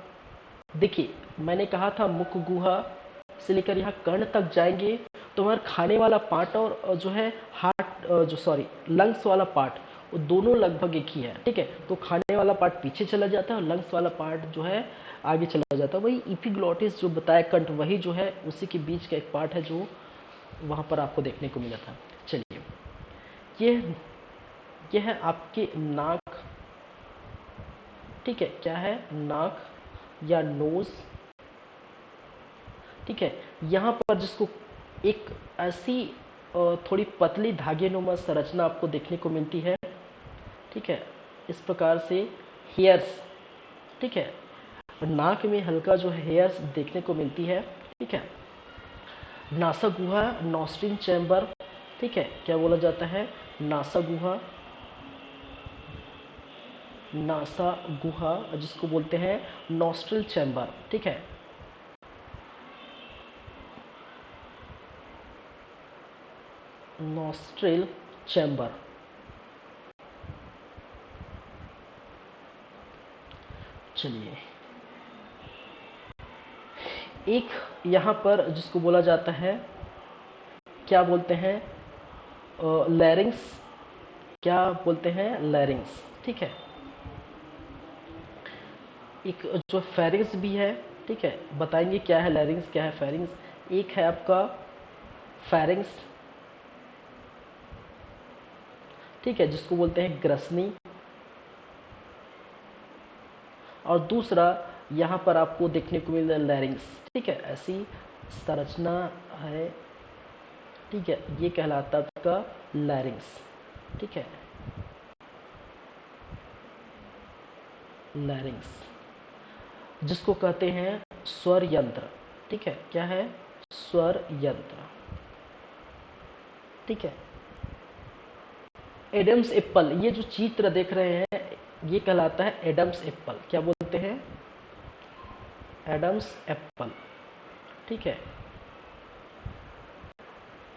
देखिए मैंने कहा था मुख गुहा से लेकर यहाँ कर्ण तक जाएंगे तो हमारा खाने वाला पार्ट और जो है हार्ट जो सॉरी लंग्स वाला पार्ट, वो दोनों लगभग एक ही है। ठीक है, तो खाने वाला पार्ट पीछे चला जाता है और लंग्स वाला पार्ट जो है आगे चला जाता है। वही इपिग्लॉटिस जो बताया कंठ, वही जो है उसी के बीच का एक पार्ट है जो वहाँ पर आपको देखने को मिला था। चलिए, ये है आपके नाक। ठीक है, क्या है, नाक या नोज। ठीक है, यहाँ पर जिसको एक ऐसी थोड़ी पतली धागेनुमा संरचना आपको देखने को मिलती है। ठीक है, इस प्रकार से हेयर्स। ठीक है, नाक में हल्का जो है हेयर्स देखने को मिलती है। ठीक है, नासा गुहा, नॉस्ट्रिल चैम्बर। ठीक है, क्या बोला जाता है, नासा गुहा, नासा गुहा जिसको बोलते हैं नॉस्ट्रिल चैम्बर। ठीक है, नॉस्ट्रिल चैम्बर। चलिए, एक यहाँ पर जिसको बोला जाता है, क्या बोलते हैं, लैरिंग्स। क्या बोलते हैं, लैरिंग्स। ठीक है, एक जो फेरिंग्स भी है। ठीक है, बताएंगे क्या है लैरिंग्स, क्या है फेरिंग्स। एक है आपका फेरिंग्स। ठीक है, जिसको बोलते हैं ग्रसनी। और दूसरा यहाँ पर आपको देखने को मिल रहा है लैरिंग्स। ठीक है, ऐसी संरचना है। ठीक है, ये कहलाता है आपका लैरिंग्स। ठीक है, लैरिंग्स जिसको कहते हैं स्वर यंत्र। ठीक है, क्या है, स्वर यंत्र। ठीक है, एडम्स एप्पल, ये जो चित्र देख रहे हैं ये कहलाता है एडम्स एप्पल। क्या बोलते हैं, एडम्स एप्पल। ठीक है,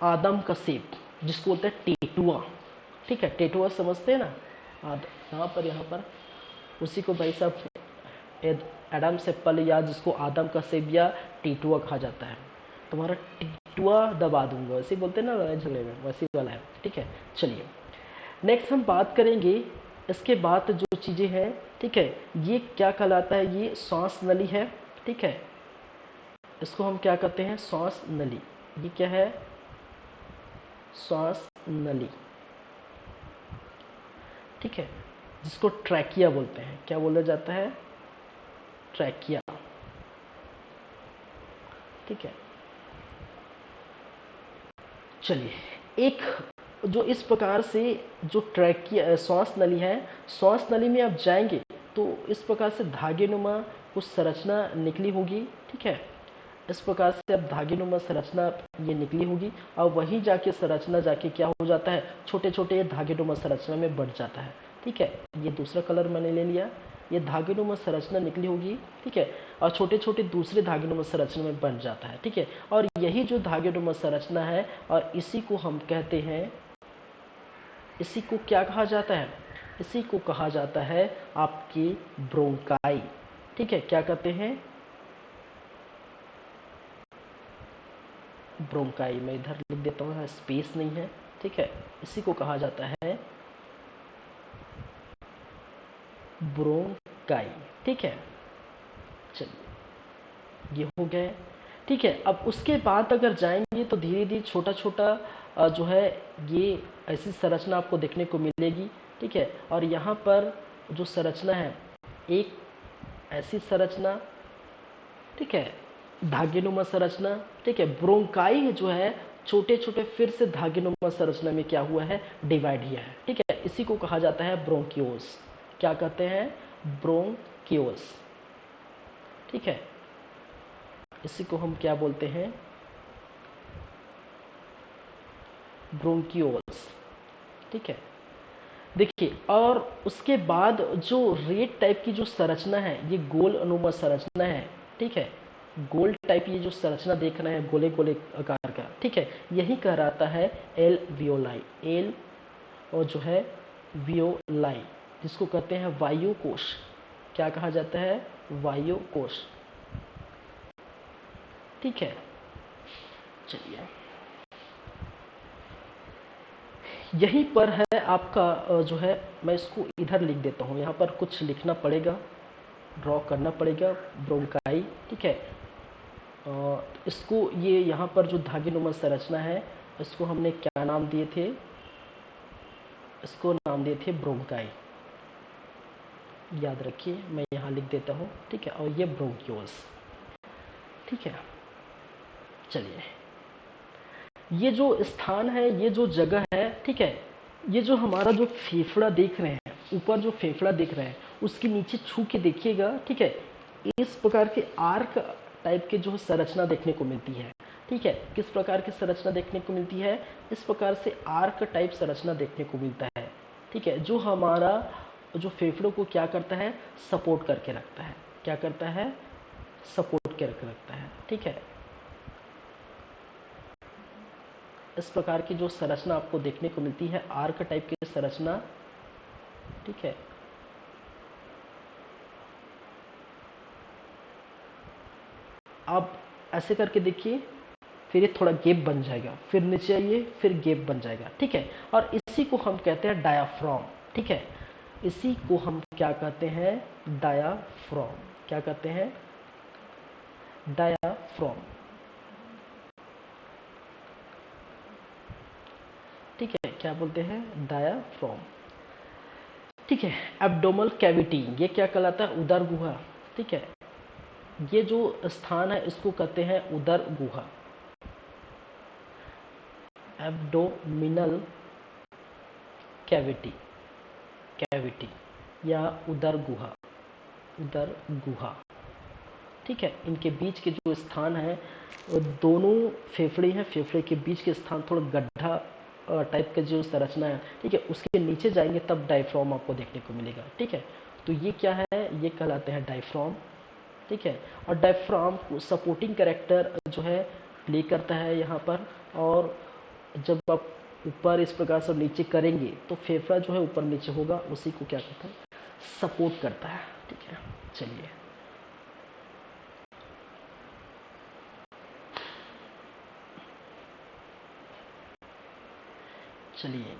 आदम का सेब जिसको बोलते हैं टेटुआ। ठीक है, टेटुआ समझते हैं ना, यहाँ पर उसी को भाई साहब एडम्स एप्पल या जिसको आदम का सेब या टेटुआ कहा जाता है। तुम्हारा टेटुआ दबा दूंगा, वैसे बोलते हैं ना लड़ाई झगड़े में, वैसे वाला है। ठीक है, चलिए नेक्स्ट हम बात करेंगे इसके बाद जो चीज़ें हैं। ठीक है, ये क्या कहलाता है, ये सांस नली है। ठीक है, इसको हम क्या कहते हैं, सांस नली। ये क्या है, सांस नली। ठीक है, जिसको ट्रैकिया बोलते हैं। क्या बोला जाता है, ट्रैकिया। ठीक है, चलिए, एक जो इस प्रकार से जो ट्रैकिया श्वास नली है, श्वास नली में आप जाएंगे तो इस प्रकार से धागेनुमा कुछ संरचना निकली होगी। ठीक है, इस प्रकार से अब धागेनुमा संरचना ये निकली होगी और वहीं जाके संरचना जाके क्या हो जाता है, छोटे छोटे धागेनुमा संरचना में बढ़ जाता है। ठीक है, ये दूसरा कलर मैंने ले लिया, ये धागेनुमा संरचना निकली होगी। ठीक है, और छोटे छोटे दूसरे धागेनुमा संरचना में बन जाता है। ठीक है, और यही जो धागेनुमा संरचना है और इसी को हम कहते हैं, इसी को क्या कहा जाता है, इसी को कहा जाता है आपकी ब्रोंकाई। ठीक है, क्या कहते हैं? ब्रोंकाई। मैं इधर लिख देता हूँ, स्पेस नहीं है। ठीक है, इसी को कहा जाता है ब्रोंकाई। ठीक है, चलिए ये हो गए। ठीक है, अब उसके बाद अगर जाएंगे तो धीरे धीरे छोटा छोटा जो है ये ऐसी संरचना आपको देखने को मिलेगी। ठीक है, और यहाँ पर जो संरचना है, एक ऐसी संरचना, ठीक है, धागेनुमा संरचना। ठीक है, ब्रोंकाई जो है छोटे छोटे फिर से धागेनुमा संरचना में क्या हुआ है, डिवाइड किया है। ठीक है, इसी को कहा जाता है ब्रोंकियोस। क्या कहते हैं? ब्रोंकियोस। ठीक है, इसी को हम क्या बोलते हैं? ब्रोंकियोल्स। ठीक है, देखिए, और उसके बाद जो रेड टाइप की जो संरचना है, ये गोल अनुमा संरचना है। ठीक है, गोल टाइप ये जो संरचना देख रहे हैं, गोले गोले आकार का। ठीक है, यही कहलाता है एल वियोलाई। एल और जो है वियोलाई, जिसको कहते हैं वायु कोश। क्या कहा जाता है? वायु कोश। ठीक है, चलिए, यहीं पर है आपका जो है, मैं इसको इधर लिख देता हूँ, यहाँ पर कुछ लिखना पड़ेगा, ड्रॉ करना पड़ेगा। ब्रोंकाई। ठीक है, इसको ये यहाँ पर जो धागेनुमा संरचना है, इसको हमने क्या नाम दिए थे? इसको नाम दिए थे ब्रोंकाई। याद रखिए, मैं यहाँ लिख देता हूँ। ठीक है, और ये ब्रोंकियोल्स। ठीक है, चलिए, ये जो स्थान है, ये जो जगह है, ठीक है, ये जो हमारा जो फेफड़ा देख रहे हैं, ऊपर जो फेफड़ा देख रहे हैं, उसके नीचे छू के देखिएगा। ठीक है, इस प्रकार के आर्क टाइप के जो संरचना देखने को मिलती है। ठीक है, किस प्रकार की संरचना देखने को मिलती है? इस प्रकार से आर्क टाइप संरचना देखने को मिलता है। ठीक है, जो हमारा जो फेफड़ों को क्या करता है? सपोर्ट करके रखता है। क्या करता है? सपोर्ट करके रखता है। ठीक है, इस प्रकार की जो संरचना आपको देखने को मिलती है, आर्क टाइप की संरचना। ठीक है, आप ऐसे करके देखिए, फिर ये थोड़ा गैप बन जाएगा, फिर नीचे आइए, फिर गैप बन जाएगा। ठीक है, और इसी को हम कहते हैं डायाफ्राम। ठीक है, इसी को हम क्या कहते हैं? डायाफ्राम। क्या कहते हैं? डायाफ्राम। ठीक है, क्या बोलते हैं? डायाफ्राम। ठीक है, एब्डोमल कैविटी, ये क्या कहलाता है? उदर गुहा। ठीक है, ये जो स्थान है, इसको कहते हैं उदर गुहा। एब्डोमिनल कैविटी, कैविटी या उदर गुहा, उदर गुहा। ठीक है, इनके बीच के जो स्थान है, दोनों फेफड़े हैं, फेफड़े के बीच के स्थान थोड़ा गड्ढा टाइप का जो संरचना है। ठीक है, उसके नीचे जाएंगे तब डायफ्राम आपको देखने को मिलेगा। ठीक है, तो ये क्या है? ये कहलाते हैं डायफ्राम। ठीक है, और डायफ्राम सपोर्टिंग कैरेक्टर जो है प्ले करता है यहाँ पर। और जब आप ऊपर इस प्रकार से नीचे करेंगे तो फेफड़ा जो है ऊपर नीचे होगा, उसी को क्या कहता है? सपोर्ट करता है। ठीक है, चलिए, चलिए,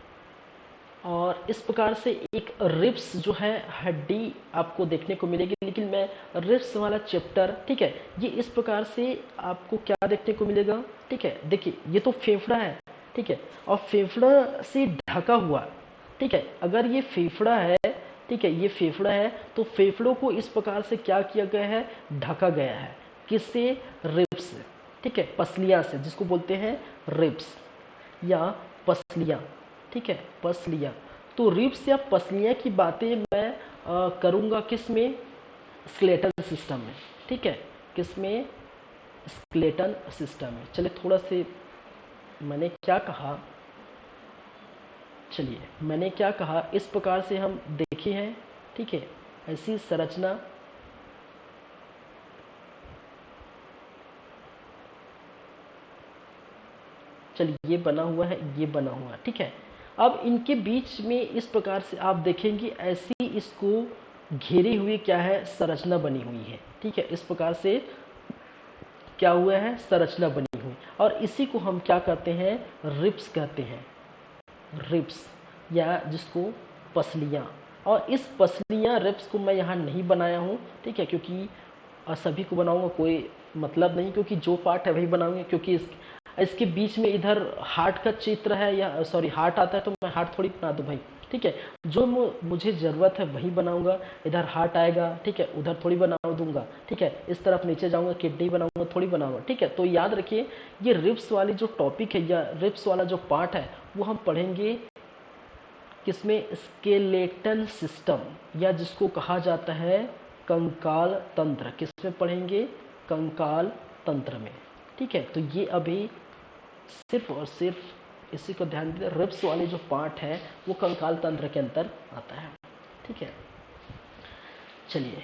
और इस प्रकार से एक रिब्स जो है हड्डी आपको देखने को मिलेगी। लेकिन मैं रिब्स वाला चैप्टर, ठीक है, ये इस प्रकार से आपको क्या देखने को मिलेगा? ठीक है, देखिए, ये तो फेफड़ा है। ठीक है, और फेफड़ा से ढका हुआ। ठीक है, अगर ये फेफड़ा है, ठीक है, ये फेफड़ा है, तो फेफड़ों को इस प्रकार से क्या किया गया है? ढका गया है। किससे? रिब्स से। ठीक है, पसलियाँ से, जिसको बोलते हैं रिब्स या पसलियाँ। ठीक है, पसलियाँ। तो रिब्स या पसलियाँ की बातें मैं करूँगा किस में? स्केलेटल सिस्टम में। ठीक है, किस में? स्केलेटल सिस्टम में। चलिए, थोड़ा से मैंने क्या कहा, चलिए, मैंने क्या कहा, इस प्रकार से हम देखे हैं। ठीक है, ऐसी संरचना। चलिए, ये बना हुआ है, ये बना हुआ है। ठीक है, अब इनके बीच में इस प्रकार से आप देखेंगे ऐसी इसको घेरी हुई क्या है, संरचना बनी हुई है। ठीक है, इस प्रकार से क्या हुआ है, संरचना बनी हुई, और इसी को हम क्या कहते हैं, रिब्स कहते हैं, रिब्स या जिसको पसलियाँ। और इस पसलियाँ रिब्स को मैं यहाँ नहीं बनाया हूँ, ठीक है, क्योंकि सभी को बनाऊंगा कोई मतलब नहीं, क्योंकि जो पार्ट है वही बनाऊंगे, क्योंकि इसके बीच में इधर हार्ट का चित्र है, या सॉरी हार्ट आता है तो मैं हार्ट थोड़ी बना दूँ भाई। ठीक है, जो मुझे ज़रूरत है वही बनाऊंगा। इधर हार्ट आएगा, ठीक है, उधर थोड़ी बना दूंगा। ठीक है, इस तरफ नीचे जाऊंगा किडनी बनाऊंगा, थोड़ी बनाऊंगा। ठीक है, तो याद रखिए ये रिब्स वाली जो टॉपिक है या रिब्स वाला जो पार्ट है वो हम पढ़ेंगे किसमें, स्केलेटल सिस्टम, या जिसको कहा जाता है कंकाल तंत्र। किसमें पढ़ेंगे, कंकाल तंत्र में। ठीक है, तो ये अभी सिर्फ और सिर्फ इसी को ध्यान दीजिए, रिब्स वाले जो पार्ट है वो कंकाल तंत्र के अंदर आता है। ठीक है, चलिए,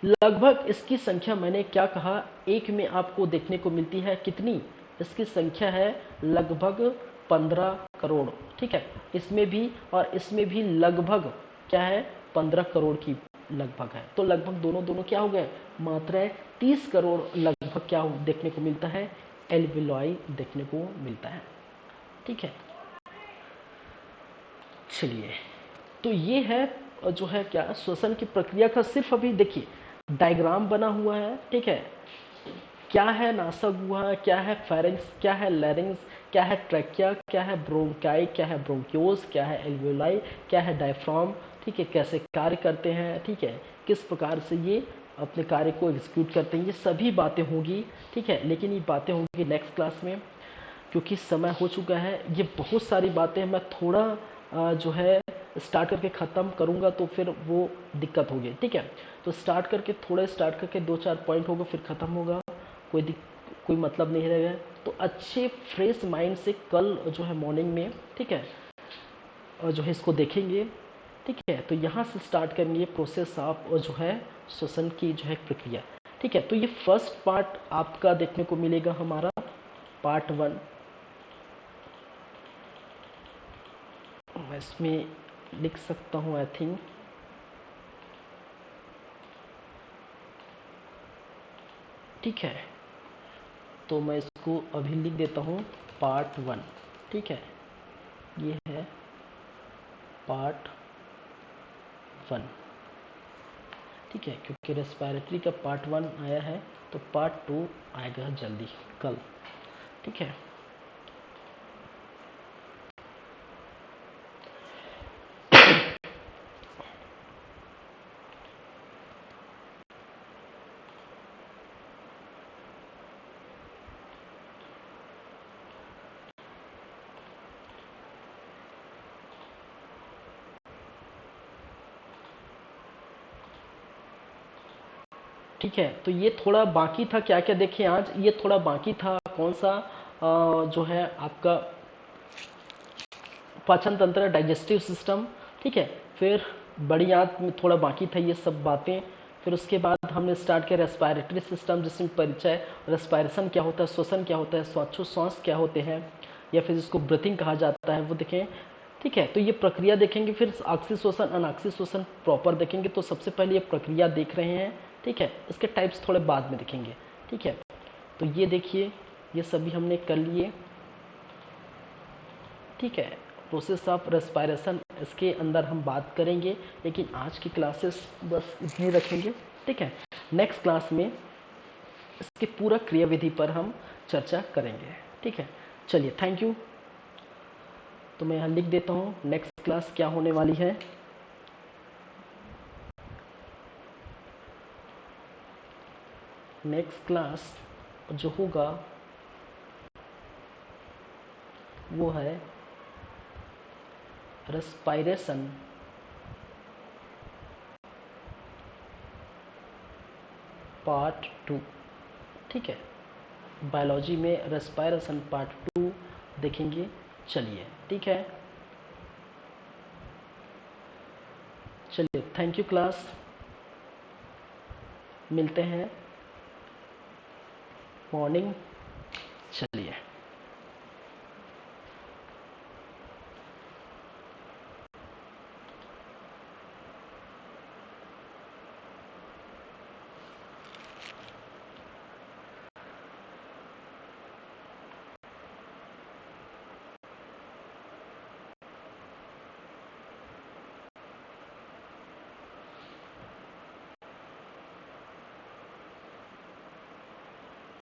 लगभग इसकी संख्या मैंने क्या कहा, एक में आपको देखने को मिलती है कितनी, इसकी संख्या है लगभग 15 करोड़। ठीक है, इसमें भी और इसमें भी लगभग क्या है, 15 करोड़ की लगभग है। तो लगभग दोनों दोनों क्या हो गए, मात्राएं 30 करोड़ लगभग क्या देखने को मिलता है, एल्वियोलाई देखने को मिलता है। ठीक है, चलिए, तो ये है जो है क्या, श्वसन की प्रक्रिया का सिर्फ अभी देखिए डायग्राम बना हुआ है। ठीक है, क्या है नासा गुहा, क्या है फेरिंग्स, क्या है लैरिंग्स, क्या है ट्रैकिया, क्या है ब्रोंकाई, क्या है ब्रोंक्योस, क्या है एल्वियोलाई, क्या है डायफ्राम। ठीक है, कैसे कार्य करते हैं, ठीक है, किस प्रकार से ये अपने कार्य को एग्जीक्यूट करते हैं, ये सभी बातें होंगी। ठीक है, लेकिन ये बातें होंगी नेक्स्ट क्लास में, क्योंकि समय हो चुका है। ये बहुत सारी बातें मैं थोड़ा जो है स्टार्ट करके ख़त्म करूँगा तो फिर वो दिक्कत होगी। ठीक है, तो स्टार्ट करके थोड़े स्टार्ट करके 2-4 पॉइंट होगा, फिर ख़त्म होगा, कोई मतलब नहीं रहेगा। तो अच्छे फ्रेश माइंड से कल जो है मॉर्निंग में, ठीक है, और जो है इसको देखेंगे। ठीक है, तो यहाँ से स्टार्ट करेंगे प्रोसेस आप और जो है श्वसन की जो है प्रक्रिया। ठीक है, तो ये फर्स्ट पार्ट आपका देखने को मिलेगा हमारा पार्ट 1। मैं इसमें लिख सकता हूँ आई थिंक, ठीक है, तो मैं इसको अभी लिख देता हूँ पार्ट 1। ठीक है, ये है पार्ट 1। ठीक है, क्योंकि रेस्पिरेटरी का पार्ट 1 आया है तो पार्ट 2 आएगा जल्दी कल। ठीक है, ठीक है, तो ये थोड़ा बाकी था, क्या क्या देखें आज, ये थोड़ा बाकी था कौन सा, जो है आपका पाचन तंत्र, डाइजेस्टिव सिस्टम। ठीक है, फिर बड़ी आंत में थोड़ा बाकी था ये सब बातें। फिर उसके बाद हमने स्टार्ट किया रेस्पिरेटरी सिस्टम, जिसमें परिचय, रेस्पिरेशन क्या होता है, श्वसन क्या होता है, श्वासोच्छ्वास क्या होते हैं, या फिर जिसको ब्रीथिंग कहा जाता है वो देखें। ठीक है, तो ये प्रक्रिया देखेंगे, फिर ऑक्सी श्वसन अनऑक्सी श्वसन प्रॉपर देखेंगे। तो सबसे पहले ये प्रक्रिया देख रहे हैं। ठीक है, इसके टाइप्स थोड़े बाद में देखेंगे। ठीक है, तो ये देखिए, ये सभी हमने कर लिए। ठीक है, प्रोसेस ऑफ रेस्पिरेशन इसके अंदर हम बात करेंगे, लेकिन आज की क्लासेस बस इतनी रखेंगे। ठीक है, नेक्स्ट क्लास में इसके पूरा क्रियाविधि पर हम चर्चा करेंगे। ठीक है, चलिए, थैंक यू। तो मैं यहाँ लिख देता हूँ नेक्स्ट क्लास क्या होने वाली है। नेक्स्ट क्लास जो होगा वो है रेस्पिरेशन पार्ट 2। ठीक है, बायोलॉजी में रेस्पिरेशन पार्ट 2 देखेंगे। चलिए, ठीक है, चलिए, थैंक यू क्लास, मिलते हैं मॉर्निंग। चलिए।